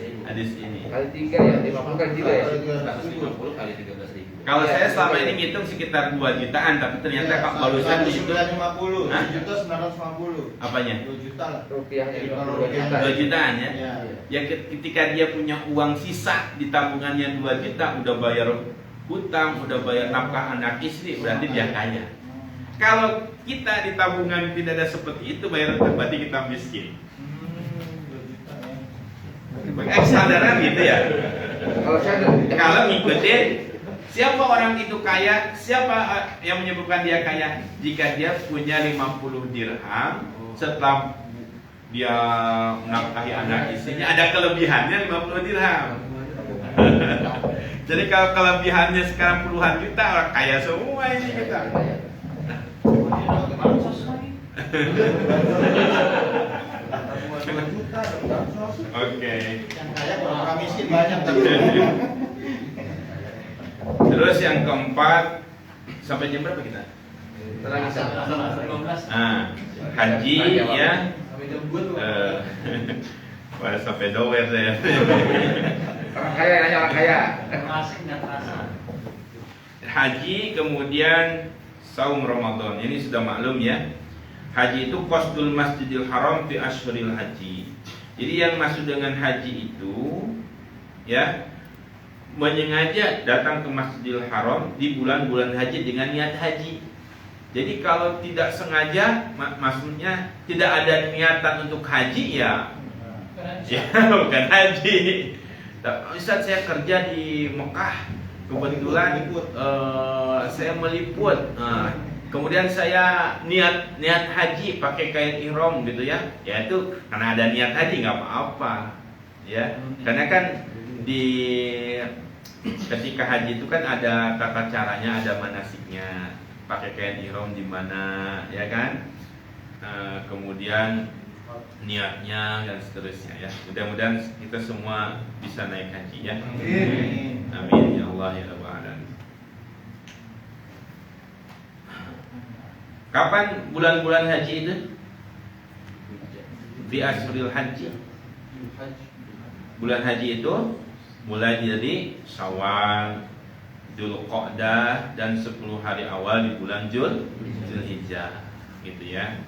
ini. Kali 3 ya, 50 kali 3 ya. 150 kali 13.000. Kalau Iya, saya selama iya. ini ngitung sekitar 2 jutaan, tapi ternyata Kak barusan dihitung 950, Hah? 1.950. apanya? 2 juta lah. Rupiahnya Kalau 50 rupiah. juta. 2 jutaan ya. Ya. Ya ketika dia punya uang sisa di tabungannya 2 juta, udah bayar hutang, udah bayar nafkah anak istri, berarti dia kaya. Kalau kita di tabungan tidak ada seperti itu, bayar hutang, berarti kita miskin. 2 juta ya. Kesadaran gitu ya. Kalau saya Kalau ngikutin siapa orang itu kaya, siapa yang menyebutkan dia kaya? Jika dia punya 50 dirham, setelah dia menafkahi anak istrinya, ada kelebihannya 50 dirham. Jadi kalau kelebihannya sekarang puluhan juta, orang kaya semua ini kita. Oke. Yang kaya kalau orang miskin banyak tapi. Terus yang keempat, sampai jam berapa kita? tenang bisa. Nah, haji ya. Wah, sampai dower saya. Orang kaya nanya orang kaya. Haji kemudian saum Ramadan. Ini sudah maklum ya. Haji itu qasdul Masjidil Haram fi ashhuril haji. Jadi yang maksud dengan haji itu ya menyengaja datang ke Masjidil Haram di bulan-bulan haji dengan niat haji. Jadi kalau tidak sengaja, maksudnya tidak ada niatan untuk haji ya bukan haji. Ustaz, saya kerja di Mekah, kebetulan saya meliput. Kemudian saya niat haji pakai kain ihram gitu ya. Ya itu karena ada niat haji nggak apa-apa ya. Karena kan di ketika haji itu kan ada tata caranya, ada manasiknya, pakai kain ihram di mana ya kan. Kemudian niatnya dan seterusnya ya. Mudah-mudahan kita semua bisa naik haji ya. Amin ya Allah ya Rabbal alamin. Kapan bulan-bulan haji itu? Fi ashuril haji. Bulan haji itu mulai dari Syawal, Dzulqa'dah dan 10 hari awal di bulan Dzulhijjah gitu ya.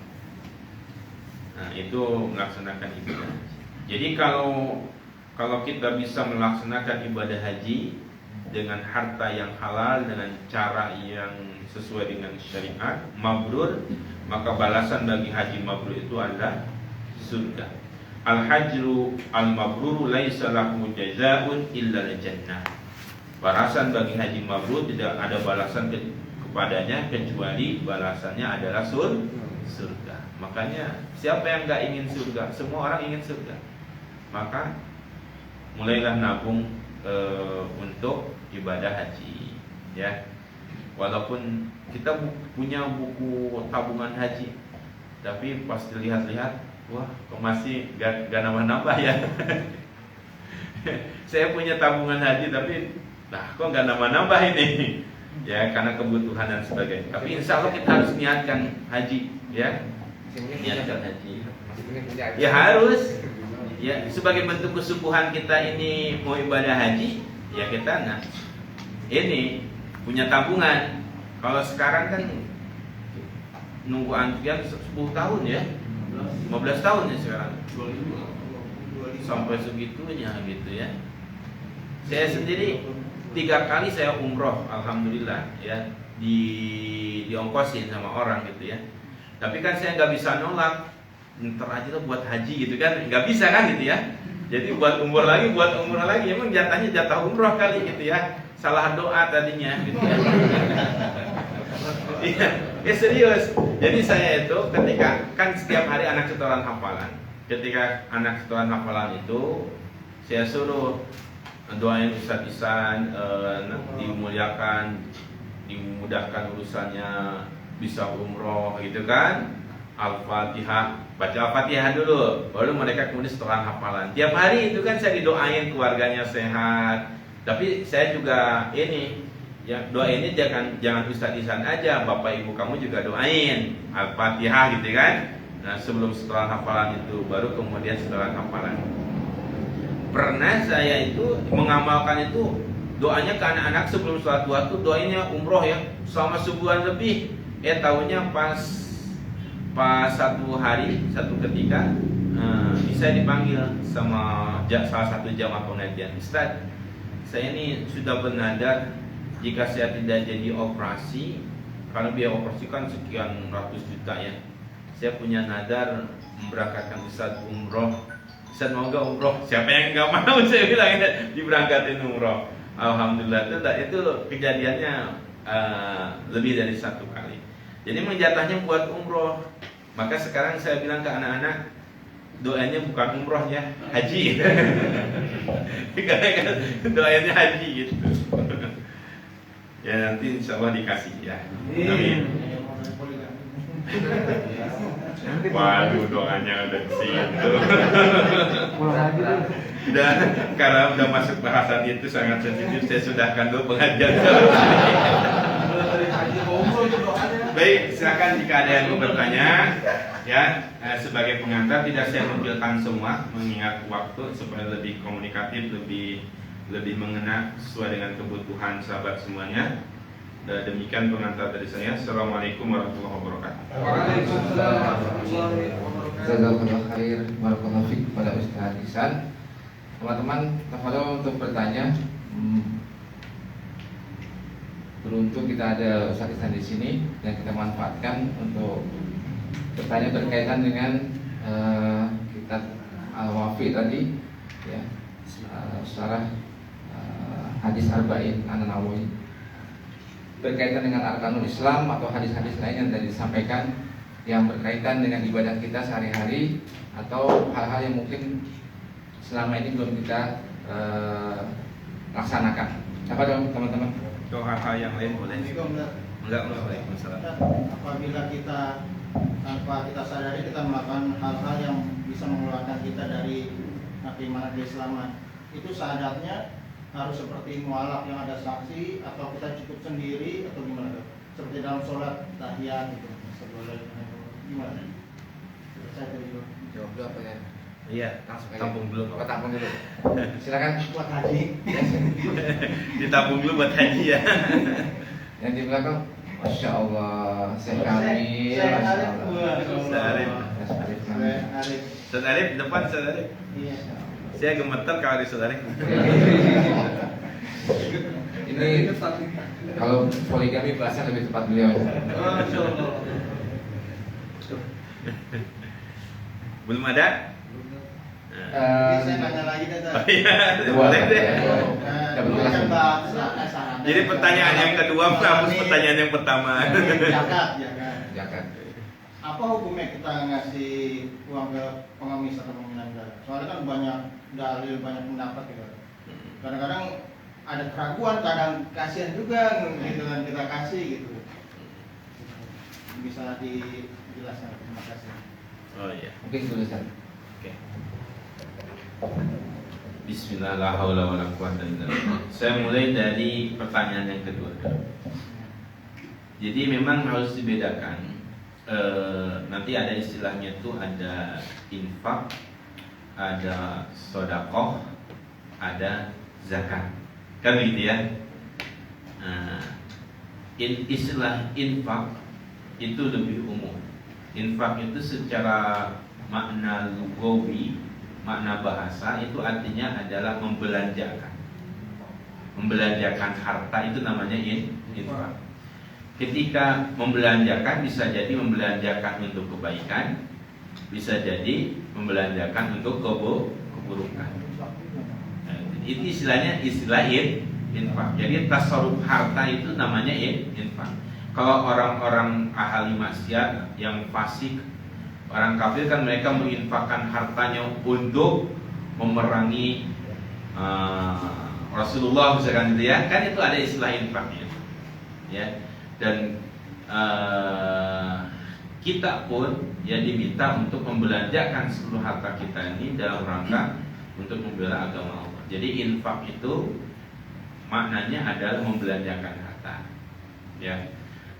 Nah, itu melaksanakan ibadah. Jadi kalau kita bisa melaksanakan ibadah haji dengan harta yang halal, dengan cara yang sesuai dengan syariat, mabrur, maka balasan bagi haji mabrur itu adalah surga. Al-hajru al-mabruru laisa lahu jazaa'un illa al-jannah. Balasan bagi haji mabrur tidak ada balasan kepadanya kecuali balasannya adalah surga. Makanya siapa yang nggak ingin surga? Semua orang ingin surga. Maka mulailah nabung untuk ibadah haji, ya. Walaupun kita punya buku tabungan haji, tapi pas dilihat-lihat, wah kok masih gak nambah-nambah ya. Saya punya tabungan haji tapi kok gak nambah-nambah ini. Ya karena kebutuhan dan sebagainya. Tapi insya Allah kita harus niatkan haji, ya. Niatkan haji. Ya harus. Ya sebagai bentuk kesungguhan kita ini mau ibadah haji, ya kita ini punya tabungan. Kalau sekarang kan nunggu antrian 10 tahun ya, 15 tahun ya sekarang. Sampai segitunya gitu ya. Saya sendiri 3 kali saya umroh, alhamdulillah ya, diongkosin sama orang gitu ya. Tapi kan saya nggak bisa nolak, ntar aja lah buat haji gitu kan, nggak bisa kan gitu ya. Jadi buat umroh lagi, emang jatahnya jatah umroh kali gitu ya. Salah doa tadinya gitu ya. Iya, serius. Jadi saya itu ketika kan setiap hari anak setoran hafalan. Ketika anak setoran hafalan itu saya suruh doain Ustaz Ihsan, dimuliakan, dimudahkan urusannya, bisa umroh gitu kan. Al-Fatihah, baca Al-Fatihah dulu, baru mereka kemudian setoran hafalan. Tiap hari itu kan saya didoain keluarganya sehat. Tapi saya juga ini, ya doa ini jangan Ustaz Ihsan aja, bapak ibu kamu juga doain Al-Fatihah gitu kan. Nah sebelum setoran hafalan itu, baru kemudian setoran hafalan. Pernah saya itu mengamalkan itu doanya ke anak-anak sebelum sholat duha tuh doanya umroh ya selama sebulan lebih. Tahunya pas satu hari, satu ketika saya dipanggil sama salah satu jamaah pengajian. Ustaz, saya ini sudah bernadar jika saya tidak jadi operasi, karena biaya operasi kan sekian ratus juta ya. Saya punya nadar memberangkatkan Ustaz umroh. Ustaz mau gak umroh? Siapa yang gak mau? Saya bilang diberangkatin umroh. Alhamdulillah itu kejadiannya lebih dari 1 kali. Jadi menjatahnya buat umroh. Maka sekarang saya bilang ke anak-anak, doanya bukan umroh ya, haji. Karena doanya haji gitu. Ya nanti insya Allah dikasih ya. Amin. Waduh, doanya udah ke situ. Udah, karena udah masuk bahasan itu sangat sensitif, saya sudahkan dulu pengajian. Baik, silakan jika ada yang mau bertanya. Ya, sebagai pengantar tidak saya tampilkan semua, mengingat waktu supaya lebih komunikatif, lebih mengena sesuai dengan kebutuhan sahabat semuanya. Dan demikian pengantar dari saya. Assalamualaikum warahmatullahi wabarakatuh. Waalaikumsalam warahmatullahi wabarakatuh. Jazakallahu khair, barakallahu fiik kepada Ustaz Ihsan. Teman-teman, tafadhol untuk bertanya. Beruntung kita ada Ustaz Ihsan di sini dan kita manfaatkan untuk bertanya berkaitan dengan kitab Al-Wafi tadi, ya, syarah hadis Arba'in An-Nawawi berkaitan dengan arkanul Islam atau hadis-hadis lain yang tadi disampaikan yang berkaitan dengan ibadah kita sehari-hari atau hal-hal yang mungkin selama ini belum kita laksanakan. Apa dong teman-teman? Kalau hal-hal yang lain boleh? Enggak, Waalaikumsalam. Apabila kita tanpa kita sadari kita melakukan hal-hal yang bisa mengeluarkan kita dari keimanan keislaman, itu sahadatnya harus seperti mualaf yang ada saksi atau kita cukup sendiri atau gimana? Seperti dalam sholat tahiyat gitu. Gimana? Saya tadi dulu. Jawab dulu apa ya? Iya, tampung dulu. Tampung dulu. Silakan Buat haji. Ditampung dulu buat haji ya. yang di belakang. Masya Allah, Syekh Kamil. Saya Masya Arif. Allah. Ustaz Arif. Arif. Ustaz Arif depan, Ustaz Arif. Iya. Saya gemeter kalau di Ustaz Arif. Ini kalau poligami bahasa lebih tepat beliau. Belum ada? Saya nanya lagi deh. Oh iya, boleh deh. Kan bahasa. Jadi pertanyaan yang kedua menghapus pertanyaan yang pertama. Jakat. Apa hukumnya kita ngasih uang ke pengemis atau peminat negara? Soalnya kan banyak dalil, banyak pendapat gitu. Kadang-kadang ada keraguan, kadang kasihan juga gitu kan kita kasih gitu. bisa dijelaskan. Terima kasih. Oh iya. Mungkin dulu Ustaz. Oke. Bismillahirrahmanirrahim. Saya mulai dari pertanyaan yang kedua. Jadi memang harus dibedakan. Nanti ada istilahnya itu ada infak, ada sodakoh, ada zakat. Kan begitu ya? Istilah infak itu lebih umum. Infak itu secara makna lugawi, makna bahasa itu artinya adalah membelanjakan. Membelanjakan harta itu namanya infak. Ketika membelanjakan bisa jadi membelanjakan untuk kebaikan, bisa jadi membelanjakan untuk keburukan. Itu istilahnya istilah infak. Jadi tasarruf harta itu namanya infak. Kalau orang-orang ahli maksiat yang fasik, orang kafir kan mereka menginfakkan hartanya untuk memerangi Rasulullah misalkan gitu ya, kan itu ada istilah infaknya. Ya. Dan kita pun ya diminta untuk membelanjakan seluruh harta kita ini dalam rangka untuk membela agama Allah. Jadi infak itu maknanya adalah membelanjakan harta. Ya.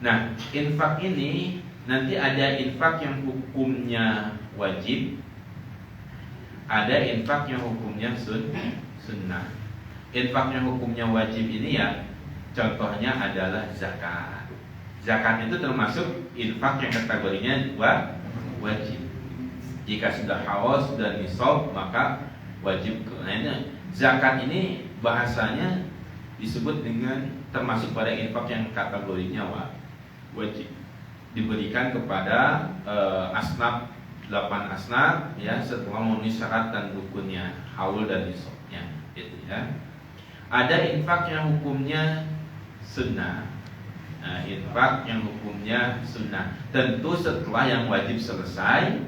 Nah, infak ini nanti ada infak yang hukumnya wajib, ada infak yang hukumnya sunnah. Infak yang hukumnya wajib ini ya contohnya adalah zakat. Zakat itu termasuk infak yang kategorinya wajib. Jika sudah haul, sudah nisab, maka wajib. Nah, zakat ini bahasanya disebut dengan termasuk pada infak yang kategorinya wajib. Diberikan kepada asnaf 8 asnaf ya setelah memenuhi syarat dan rukunnya, haul dan nisabnya gitu ya. Ada infak yang hukumnya sunnah. Nah, infak yang hukumnya sunnah tentu setelah yang wajib selesai.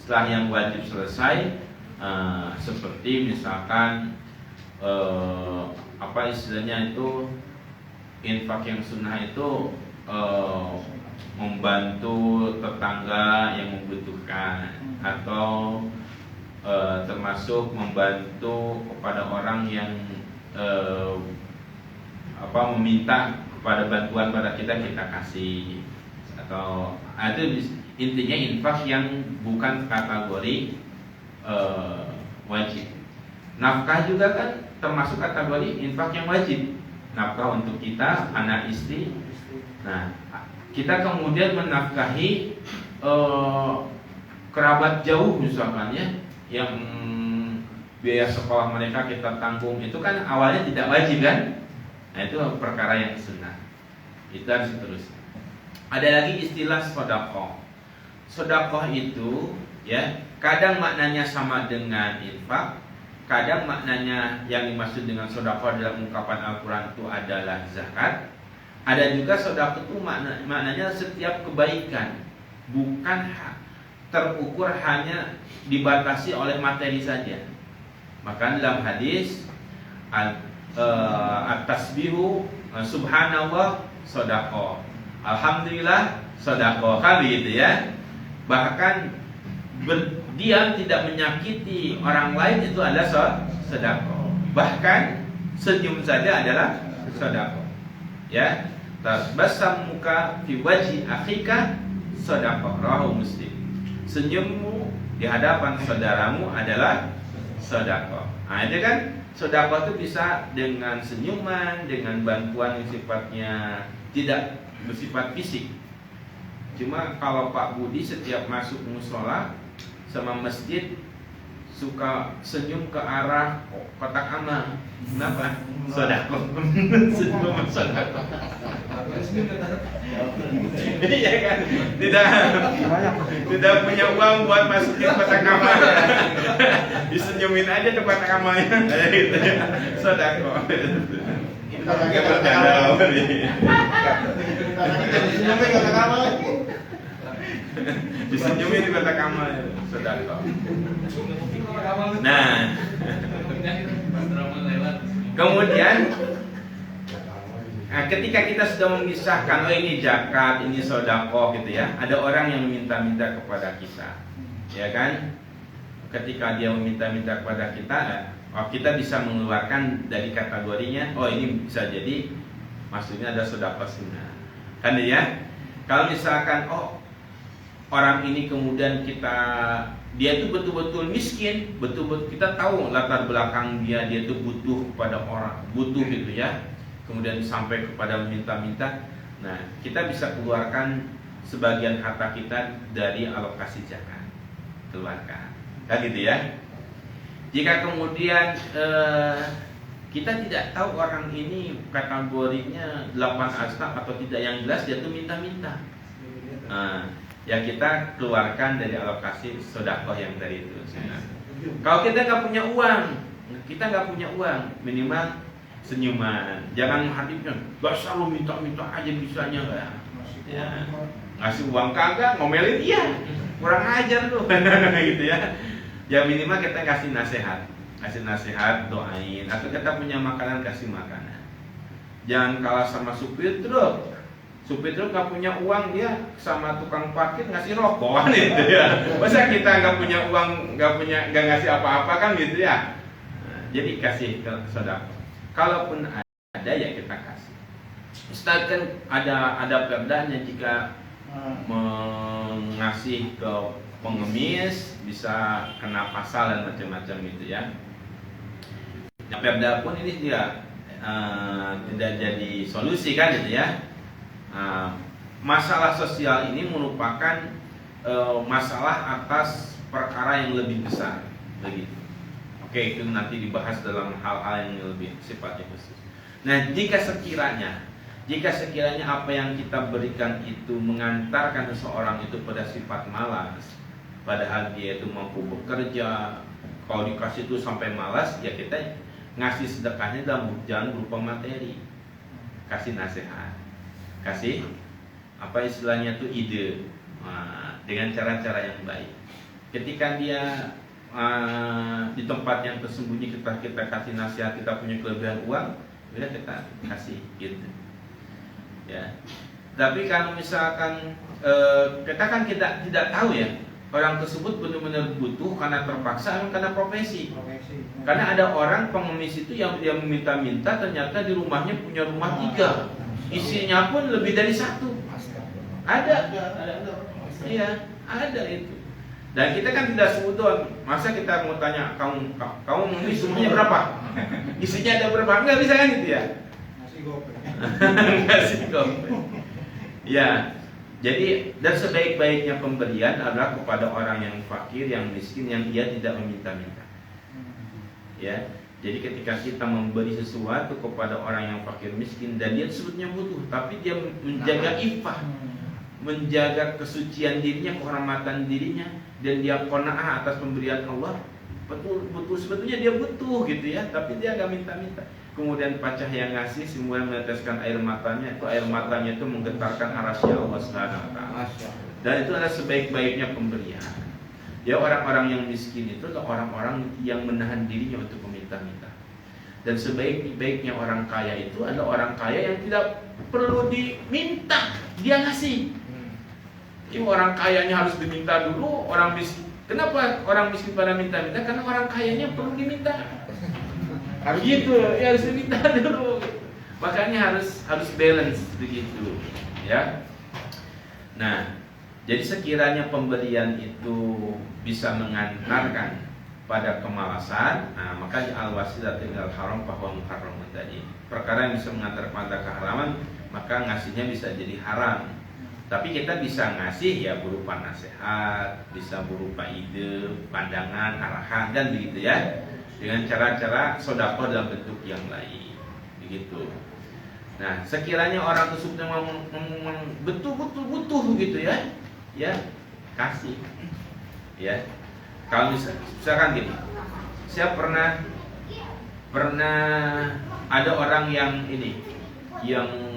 Setelah yang wajib selesai seperti misalkan apa istilahnya itu, infak yang sunnah itu membantu tetangga yang membutuhkan, atau termasuk membantu kepada orang yang meminta kepada bantuan pada kita kasih, atau itu intinya infak yang bukan kategori wajib. Nafkah juga kan termasuk kategori infak yang wajib. Nafkah untuk kita, anak istri. Nah, kita kemudian menafkahi kerabat jauh misalkan ya, yang biaya sekolah mereka kita tanggung, itu kan awalnya tidak wajib kan? Nah, itu perkara yang sunnah. Itu dan seterusnya. Ada lagi istilah sedekah. Sedekah itu ya kadang maknanya sama dengan infak, kadang maknanya yang dimaksud dengan sedekah dalam ungkapan Al-Quran itu adalah zakat. Ada juga sedekah itu maknanya setiap kebaikan, bukan terukur hanya dibatasi oleh materi saja. Maka dalam hadis at-tasbihu subhanallah sedekah, alhamdulillah sedekah, kan begitu ya. Bahkan berdiam tidak menyakiti orang lain itu adalah sedekah. Bahkan senyum saja adalah sedekah. Ya, tabassam muka fi wajhi akhika sedekah, rawahu Muslim. Senyummu di hadapan saudaramu adalah sedekah. Nah, itu kan sedekah itu bisa dengan senyuman, dengan bantuan yang sifatnya tidak bersifat fisik. Cuma kalau Pak Budi setiap masuk musola sama masjid suka senyum ke arah kotak amal. Kenapa? Sedekah. Senyum sedekah. Iya kan? Tidak punya uang buat masukin kotak amal. Disenyumin aja tuh kotak amalnya. Gitu ya. Sedekah. Kita lagi bercanda. Disenyumin kotak amal. Disenyumin di kotak amal, sedekah. Nah, kemudian Nah, ketika kita sudah memisahkan, oh ini zakat, ini sedekah gitu ya, ada orang yang meminta-minta kepada kita, ya kan? Ketika dia meminta-minta kepada kita, oh, kita bisa mengeluarkan dari kategorinya, oh ini bisa jadi maksudnya ada sedekah sunnah, kan ya? Kalau misalkan, oh orang ini kemudian dia itu betul-betul miskin, betul-betul kita tahu latar belakang dia itu butuh kepada orang, butuh gitu ya. Kemudian sampai kepada meminta-minta. Nah, kita bisa keluarkan sebagian harta kita dari alokasi zakat. Keluarkan. Kan gitu ya. Jika kemudian kita tidak tahu orang ini kategorinya 8 asnaf atau tidak, yang jelas dia tuh minta-minta. Nah, ya kita keluarkan dari alokasi sedekah yang tadi itu. Kalau kita nggak punya uang, minimal senyuman, jangan hadipnya, basah lu minta-minta aja bisanya nggak? Ya, ngasih uang kagak, ngomelin dia, kurang ajar lu, gitu ya. Ya minimal kita kasih nasihat, doain, atau kita punya makanan kasih makanan. Jangan kalah sama supir truk nggak punya uang, dia sama tukang parkir ngasih rokok gitu ya. Masa kita nggak punya uang, nggak ngasih apa-apa kan gitu ya. Nah, jadi kasih ke saudara. Kalaupun ada ya kita kasih. Ustaz kan ada perdanya, jika mengasih ke pengemis bisa kena pasal dan macam-macam gitu ya. Nah, perda pun ini dia tidak jadi solusi kan gitu ya. Masalah sosial ini merupakan masalah atas perkara yang lebih besar begitu. Oke, itu nanti dibahas dalam hal-hal yang lebih sifatnya khusus. Nah, jika sekiranya apa yang kita berikan itu mengantarkan seseorang itu pada sifat malas, padahal dia itu mampu bekerja, kalau dikasih itu sampai malas, ya kita ngasih sedekahnya dalam jalan berupa materi, kasih nasihat, kasih apa istilahnya itu ide, dengan cara-cara yang baik. Ketika dia di tempat yang tersembunyi, kita kasih nasihat, kita punya kelebihan uang, udah kita kasih gitu ya. Tapi kalau misalkan kita kan tidak tahu ya, orang tersebut benar-benar butuh karena terpaksa atau karena profesi. Karena ada orang pengemis itu yang dia meminta-minta, ternyata di rumahnya punya rumah 3, isinya pun lebih dari 1. Ada. Iya, ada itu. Dan kita kan tidak seudon. Masa kita mau tanya kamu mengemis rumahnya berapa? Isinya ada berapa? Enggak bisa kan gitu ya. Ngasih gope. Ya. Jadi, dan sebaik-baiknya pemberian adalah kepada orang yang fakir, yang miskin, yang dia tidak meminta-minta. Ya. Jadi ketika kita memberi sesuatu kepada orang yang fakir miskin dan dia sebetulnya butuh, tapi dia menjaga ifah, menjaga kesucian dirinya, kehormatan dirinya, dan dia qanaah atas pemberian Allah, betul sebetulnya dia butuh gitu ya, tapi dia nggak minta-minta. Kemudian pacah yang ngasih, semua meneteskan air matanya itu menggetarkan arasy Allah Subhanahu wa taala. Dan itu adalah sebaik-baiknya pemberian. Ya, orang-orang yang miskin itu adalah orang-orang yang menahan dirinya untuk meminta-minta. Dan sebaik-baiknya orang kaya itu adalah orang kaya yang tidak perlu diminta, dia ngasih. Jadi orang kayanya harus diminta dulu, orang miskin. Kenapa orang miskin pada minta-minta? Karena orang kayanya perlu diminta. Gitu, ya harus diminta dulu. Makanya harus balance begitu, ya. Nah, jadi sekiranya pemberian itu bisa mengantarkan pada kemalasan, nah maka al-wasilatul ilal haram bahwa muharram tadi. Perkara yang bisa mengantar pada keharaman, maka ngasihnya bisa jadi haram. Tapi kita bisa ngasih ya berupa nasihat, bisa berupa ide, pandangan, arahan, dan begitu ya. Dengan cara-cara sedekah dalam bentuk yang lain, begitu. Nah, sekiranya orang tersebut memang betul-betul butuh gitu ya, kasih. Ya, kalau misalkan gini, saya pernah ada orang yang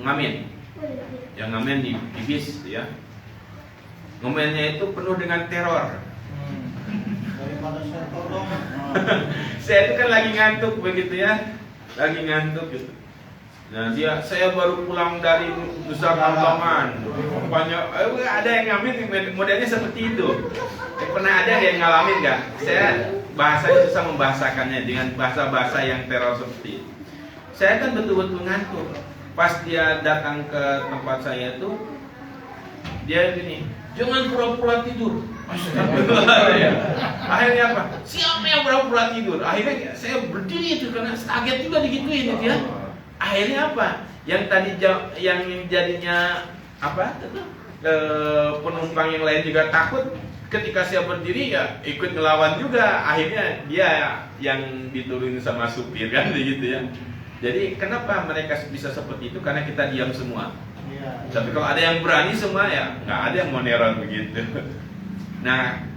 ngamen di bis, ya. Ngamennya itu penuh dengan teror. Saya itu kan lagi ngantuk begitu ya, lagi ngantuk gitu. Nah saya baru pulang dari Nusa Kambangan, banyak ada yang ngambil modelnya seperti itu. Pernah ada yang ngalamin nggak? Saya bahasanya susah membahasakannya dengan bahasa-bahasa yang teror seperti itu. Saya kan betul-betul ngantuk. Pas dia datang ke tempat saya tuh, dia gini, jangan pura-pura tidur. Akhirnya apa? Siapa yang pura-pura tidur? Akhirnya saya berdiri itu karena kaget juga digituin itu ya. Akhirnya apa? Yang tadi yang jadinya apa? Penumpang yang lain juga takut. Ketika saya berdiri ya ikut ngelawan juga. Akhirnya dia yang diturunin sama supir kan begitu ya. Jadi kenapa mereka bisa seperti itu? Karena kita diam semua. Iya. Tapi kalau ada yang berani semua ya nggak ada yang mau neror begitu. Nah,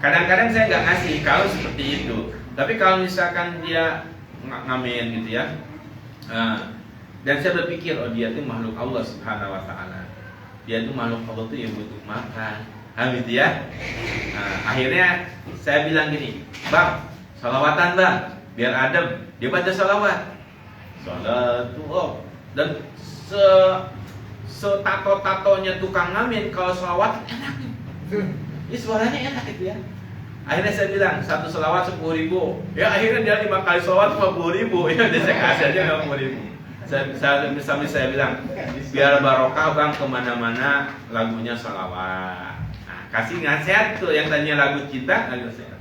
kadang-kadang saya nggak ngasih kalau seperti itu. Tapi kalau misalkan dia ngamen gitu ya. Dan saya berpikir, oh dia itu makhluk Allah Subhanahu wa Ta'ala. Dia itu makhluk Allah itu yang butuh makan. Gitu ya. Akhirnya saya bilang gini, Bang, salawatan bang, biar adem. Dia baca salawat. Salatullah. Dan setato-tatonya tukang ngamen kalau salawat enak. Ini suaranya enak itu ya. Akhirnya saya bilang satu selawat 10.000. Ya akhirnya dia 5 kali selawat 50.000. Ya udah saya kasih aja 50.000. Sambil saya bilang biar barokah bang kemana-mana lagunya selawat. Nah, kasih nasihat tuh yang tanya lagu cinta lagu nasihat.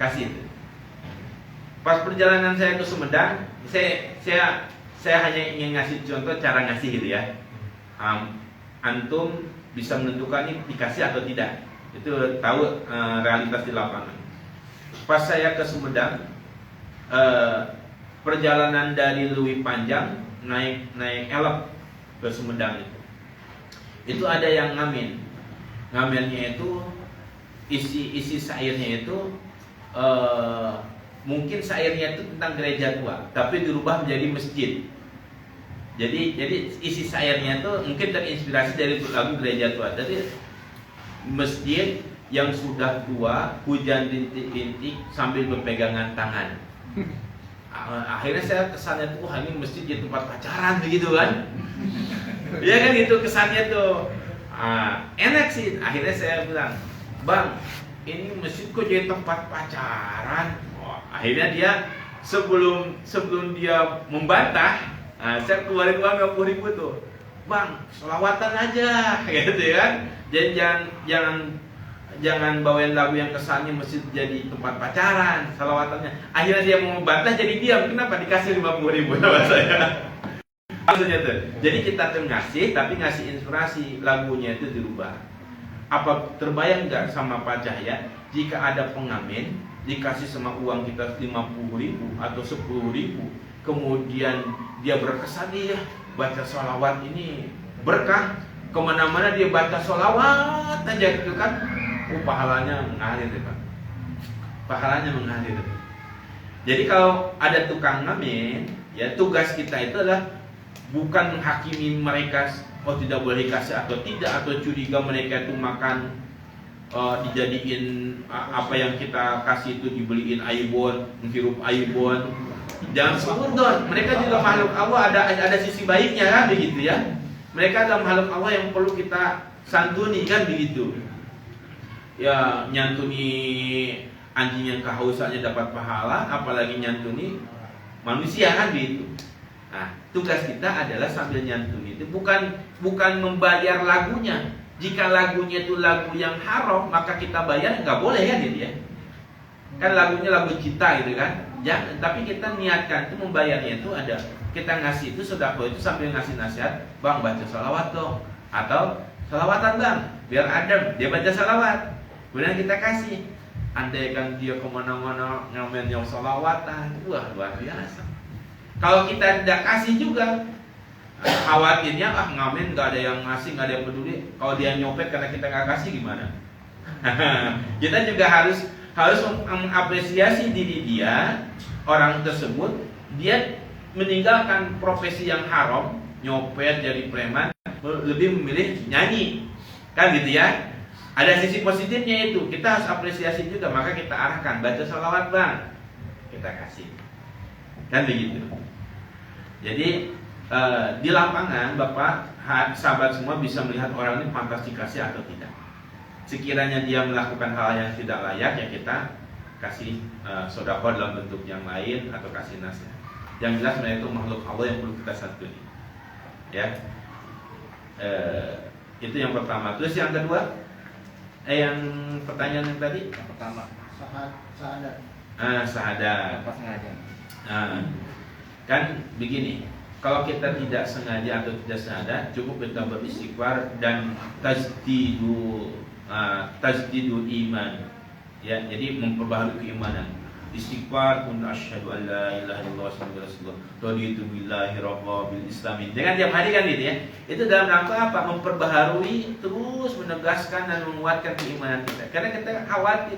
Kasih itu. Pas perjalanan saya ke Sumedang, saya hanya ingin ngasih contoh cara ngasih gitu ya. Antum bisa menentukan ini dikasih atau tidak. Itu tahu realitas di lapangan. Pas saya ke Sumedang, perjalanan dari Lui Panjang naik elok ke Sumedang itu ada yang ngamen. Ngamennya itu isi syairnya itu mungkin syairnya itu tentang gereja tua, tapi dirubah menjadi masjid. Jadi isi syairnya itu mungkin terinspirasi dari lagu gereja tua. Jadi masjid yang sudah tua, hujan rintik-rintik sambil berpegangan tangan. Akhirnya saya kesannya tuh, ini masjid jadi tempat pacaran begitu kan? Iya kan gitu kesannya tuh. Enak sih. Akhirnya saya bilang, Bang, ini masjid kok jadi tempat pacaran? Akhirnya dia sebelum dia membantah, saya keluarin uang 50.000 tuh. Bang, selawatan aja, gitu kan? Jangan bawain lagu yang kesannya mesti jadi tempat pacaran, salawatannya. Akhirnya dia mau membantah jadi diam. Kenapa dikasih 50.000 sama saya? Maksudnya tuh. Jadi kita tuh ngasih, tapi ngasih inspirasi lagunya itu dirubah. Apa terbayang nggak sama Pak Cahya jika ada pengamen dikasih sama uang kita 50.000 atau 10.000, kemudian dia berkesan dia baca sholawat ini berkah, kemana-mana dia baca sholawat aja gitu kan, pahalanya mengalir ya Pak, pahalanya mengalir. Jadi kalau ada tukang ngamen, ya tugas kita itu adalah bukan menghakimi mereka, oh tidak boleh dikasih atau tidak, atau curiga mereka itu makan dijadiin apa yang kita kasih itu dibeliin aibon, menghirup aibon. Jangan sudon, mereka juga makhluk Allah, ada sisi baiknya kan begitu ya. Mereka adalah makhluk Allah yang perlu kita santuni kan begitu. Ya nyantuni anjing yang kehausannya dapat pahala, apalagi nyantuni manusia kan begitu. Nah, tugas kita adalah sambil nyantuni itu bukan membayar lagunya. Jika lagunya itu lagu yang haram, maka kita bayar nggak boleh kan gitu ya. Kan lagunya lagu cinta gitu kan. Jangan, tapi kita niatkan itu membayarnya itu ada. Kita ngasih itu sedekah itu sambil ngasih nasihat, Bang baca salawat dong, atau salawatan bang, biar adem. Dia baca salawat, kemudian kita kasih. Andaikan dia kemana-mana ngamennya salawatan, wah luar biasa. Kalau kita tidak kasih juga, khawatirnya ngamen nggak ada yang ngasih, nggak ada yang peduli. Kalau dia nyopet karena kita nggak kasih gimana? Kita juga harus mengapresiasi diri dia, orang tersebut. Dia meninggalkan profesi yang haram, nyopet jadi preman, lebih memilih nyanyi, kan gitu ya. Ada sisi positifnya itu, kita harus apresiasi juga. Maka kita arahkan, baca salawat bang, kita kasih, kan begitu. Jadi di lapangan Bapak, sahabat semua bisa melihat orang ini pantas dikasih atau tidak. Sekiranya dia melakukan hal yang tidak layak, ya kita kasih sedekah dalam bentuk yang lain atau kasih nasihat. Yang jelas mereka itu makhluk Allah yang perlu kita santuni. Ya, itu yang pertama. Terus yang kedua, yang pertanyaan yang tadi, Yang pertama, Sahadat. sahadat. apa sengaja? Kan begini, kalau kita tidak sengaja atau tidak sadar, cukup kita beristighfar dan tajdidu iman. Ya, jadi memperbaharui keimanan. Istighfar pun asyhadu an la ilaha illallah wa sallallahu alaihi wasallam. Raditu billahi rabba bil islamin. Jangan tiap hari kan gitu ya. Itu dalam rangka apa? Memperbaharui, terus menegaskan dan menguatkan keimanan kita. Karena kita khawatir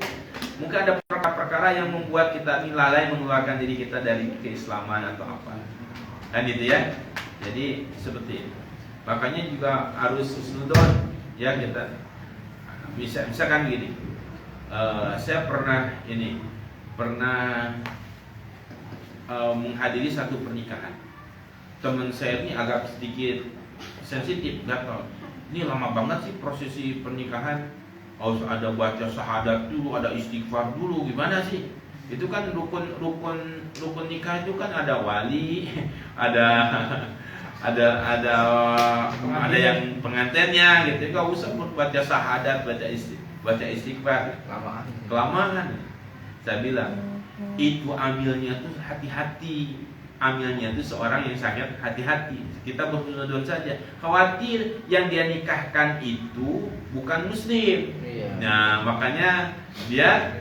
mungkin ada perkara-perkara yang membuat kita ini lalai mengeluarkan diri kita dari keislaman atau apa. Kan gitu ya. Jadi seperti itu. Makanya juga harus husnudon ya kita. Misalkan gini. Saya pernah menghadiri satu pernikahan. Teman saya ini agak sedikit sensitif, gatal. Ini lama banget sih prosesi pernikahan. Harus ada baca syahadat dulu, ada istighfar dulu, gimana sih? Itu kan rukun nikah itu kan ada wali, ada yang pengantinnya gitu. Enggak usah baca syahadat, baca istighfar. Kelamaan. Saya bilang, itu amilnya tuh hati-hati. Amilnya itu seorang yang sangat hati-hati. Kita berhusnuzon saja. Khawatir yang dia nikahkan itu bukan muslim. Iya. Nah, makanya dia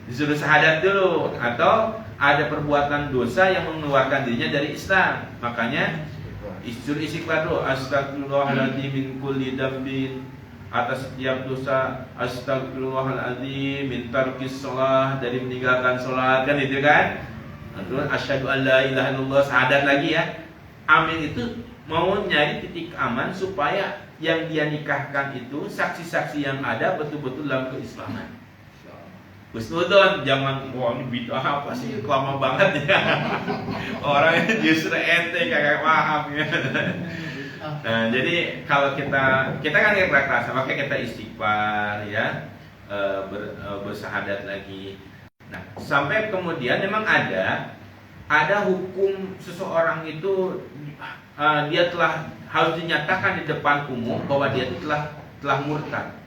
disuruh syahadat dulu, atau ada perbuatan dosa yang mengeluarkan dirinya dari Islam. Makanya disuruh istighfar dulu. Astagfirullahaladzim min kulli dambin, atas setiap dosa. Astagfirullahaladzim min tarkis sholat, dari meninggalkan sholat, kan itu kan. Terus asyhadu an la ilaha illallah, syahadat lagi ya. Amin itu mau nyari titik aman supaya yang dia nikahkan itu saksi-saksi yang ada betul-betul dalam keislaman. Husnudon, jangan wah ini bid'ah apa sih, lama banget ya. Orangnya justru ente kagak paham ya. Nah, jadi kalau kita kan ikhlas, makanya kita istighfar ya, bersahadat lagi. Nah, sampai kemudian memang ada hukum seseorang itu dia harus dinyatakan di depan umum bahwa dia itu telah murtad.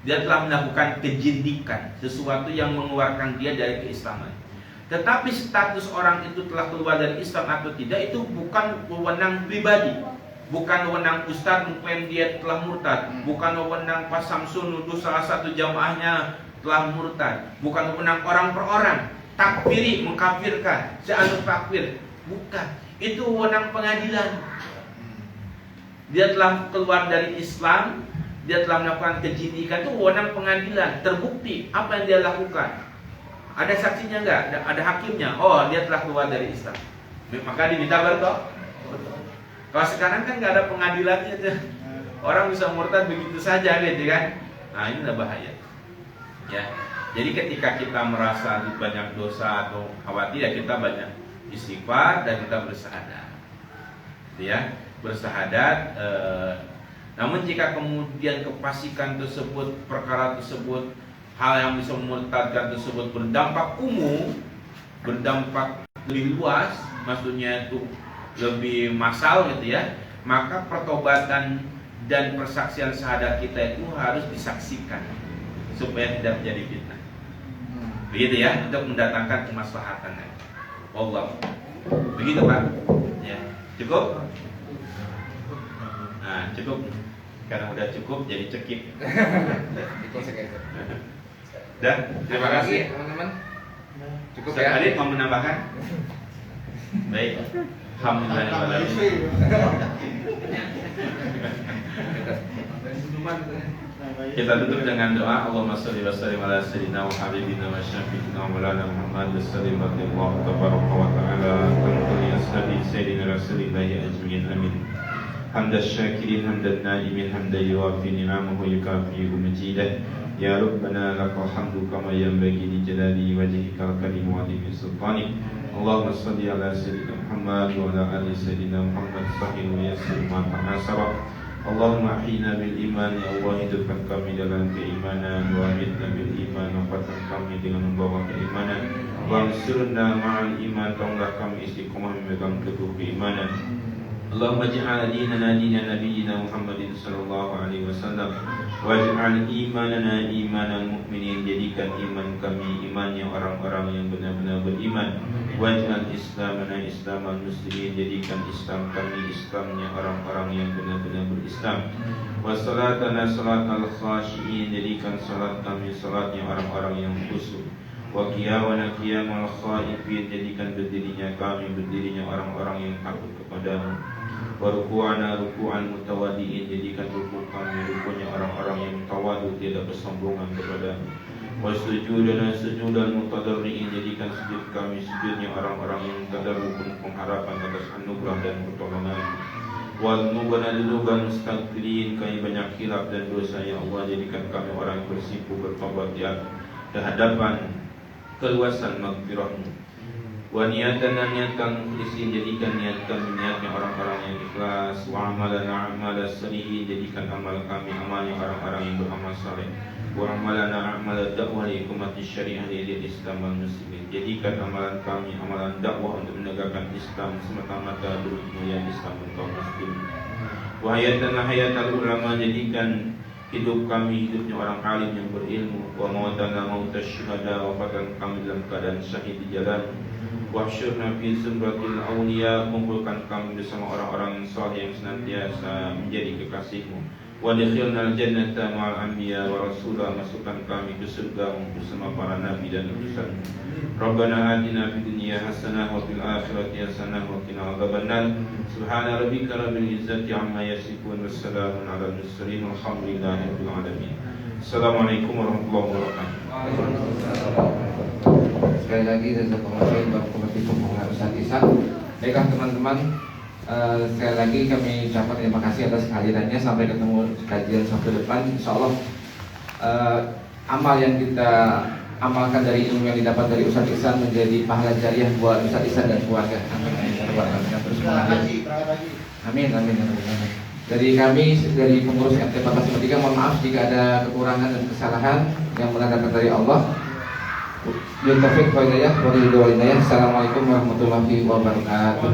Dia telah melakukan kejindikan, sesuatu yang mengeluarkan dia dari keislaman. Tetapi status orang itu telah keluar dari Islam atau tidak itu bukan wewenang pribadi. Bukan wewenang ustaz mengklaim dia telah murtad, bukan wewenang Pak Samsun nuduh salah satu jamaahnya telah murtad, bukan wewenang orang per orang, takfiri, mengkafirkan, seanu takfir, bukan. Itu wewenang pengadilan. Dia telah keluar dari Islam, dia telah melakukan kejindikan, itu wewenang pengadilan. Terbukti apa yang dia lakukan. Ada saksinya enggak? Ada hakimnya. Oh, dia telah keluar dari Islam. Maka diminta bertobat. Kalau sekarang kan nggak ada pengadilannya tuh. Orang bisa murtad begitu saja gitu kan. Nah, ini bahaya. Ya. Jadi ketika kita merasa banyak dosa atau khawatir, ya kita banyak istighfar dan kita bersahadat. Ya, bersahadat. Namun jika kemudian kepastikan tersebut, perkara tersebut, hal yang bisa memurtadkan tersebut berdampak umum, berdampak lebih luas, maksudnya itu lebih massal gitu ya, maka pertobatan dan persaksian syahadat kita itu harus disaksikan supaya tidak menjadi fitnah. Begitu ya, untuk mendatangkan kemaslahatan. Allah. Begitu Pak. Ya, cukup? Nah, cukup. Karena udah cukup jadi cekip. Dan terima kasih teman-teman. Cukup Ustaz ya. Adit mau menambahkan? Baik. Alhamdulillah. Kita tutup dengan doa. Allahumma shalli wa sallim ala sayyidina wa habibina wa syafiqina wa maulana Muhammad sallallahu alaihi wa ta'ala wa ashabi sayyidina rasulillahi ajma'in amin. Hamdan syakirin hamdan na'imin hamdan yuwafi ni'amahu yukafi'u majidah Ya Rabbana lakal hamdu kama yanbaghi li jalali wajhikal karim wa azimi sultanik. Allahumma salli ala sayyidina Muhammad wa ala ali sayyidina Muhammad sahih wa yassir ma ta'asara. Allahumma ahyina bil iman, ya Allah, hidupkan kami dalam keimanan, wa amitna bil iman, wafatkan kami dengan membawa keimanan. Wa ansurna ma'al iman, tolonglah kami istiqomah memegang teguh keimanan. Allahumma ja'al dinana dina nabiyyina Muhammadin sallallahu alaihi wasallam, waj'al imanana imanan mu'minin, jadikan iman kami imannya orang-orang yang benar-benar beriman. Waj'al islamana islaman muslimin, jadikan Islam kami Islamnya orang-orang yang benar-benar berislam. Wa salatana salatal khashiin, jadikan salat kami salatnya orang-orang yang khusyuk. Wa qiyamana qiyamal khaifin, jadikan berdirinya kami berdirinya orang-orang yang takut kepadamu. Wa ruku'ana ruku'an mutawadiin, jadikan ruku' kami ruku'nya orang-orang yang tawadu, tidak bersombongan kepadamu. Wa sujudana sujudan mutadarriin, jadikan sujud kami sujudnya orang-orang yang tadarruk pengharapan atas anugerah dan pertolongan. Wa dzunubana dzunuban mustaghfirin, kami banyak khilaf dan dosa, ya Allah, jadikan kami orang yang bersimpuh bertobat di hadapan keluasan maghfirah-Mu. Wa niatana niatan mukhlisin, jadikan niat kami niatnya orang-orang yang ikhlas. Wa amalana amalan salihin, jadikan amal kami amalnya orang-orang yang beramal saleh. Wa amalana amalan dakwah li iqamati syariah lil Islam wal muslimin, jadikan amalan kami amalan dakwah untuk menegakkan Islam semata-mata demi kemuliaan Islam dan kaum muslimin. Wa hayatana hayatal ulama, jadikan hidup kami hidupnya orang alim yang berilmu. Wa mautana mautas syuhada, wafatan kami dalam keadaan syahid di jalan. Wahsyurna fi zumratil awliya, kumpulkan kami bersama orang-orang saleh yang senantiasa menjadi kekasih-Mu. Wa adkhilnal jannata ma'al anbiya wa rasulah, masukkan kami ke surga bersama para nabi dan utusan. Rabbana atina fid dunya hasanah wa fil akhirati hasanah wa qina adzabannar. Subhana rabbika rabbil izzati amma yasifun, wassalamun alal mursalin, walhamdulillahi rabbil alamin. Assalamualaikum warahmatullahi wabarakatuh. Sekali lagi jazakallahu khairan barakallahu fikum Ustaz Ihsan. Baiklah teman-teman, sekali lagi kami ucapkan terima kasih atas kehadirannya. Sampai ketemu kajian sabtu depan, insyaallah amal yang kita amalkan dari ilmu yang didapat dari Ustaz Ihsan menjadi pahala jariah buat Ustaz Ihsan dan keluarga. Amin. Amin. Amin. Dari kami, dari pengurus RT 1453, mohon maaf jika ada kekurangan dan kesalahan yang benar datang dari Allah. Taufik wa hidayah wa ridho wa hidayah. Assalamualaikum warahmatullahi wabarakatuh.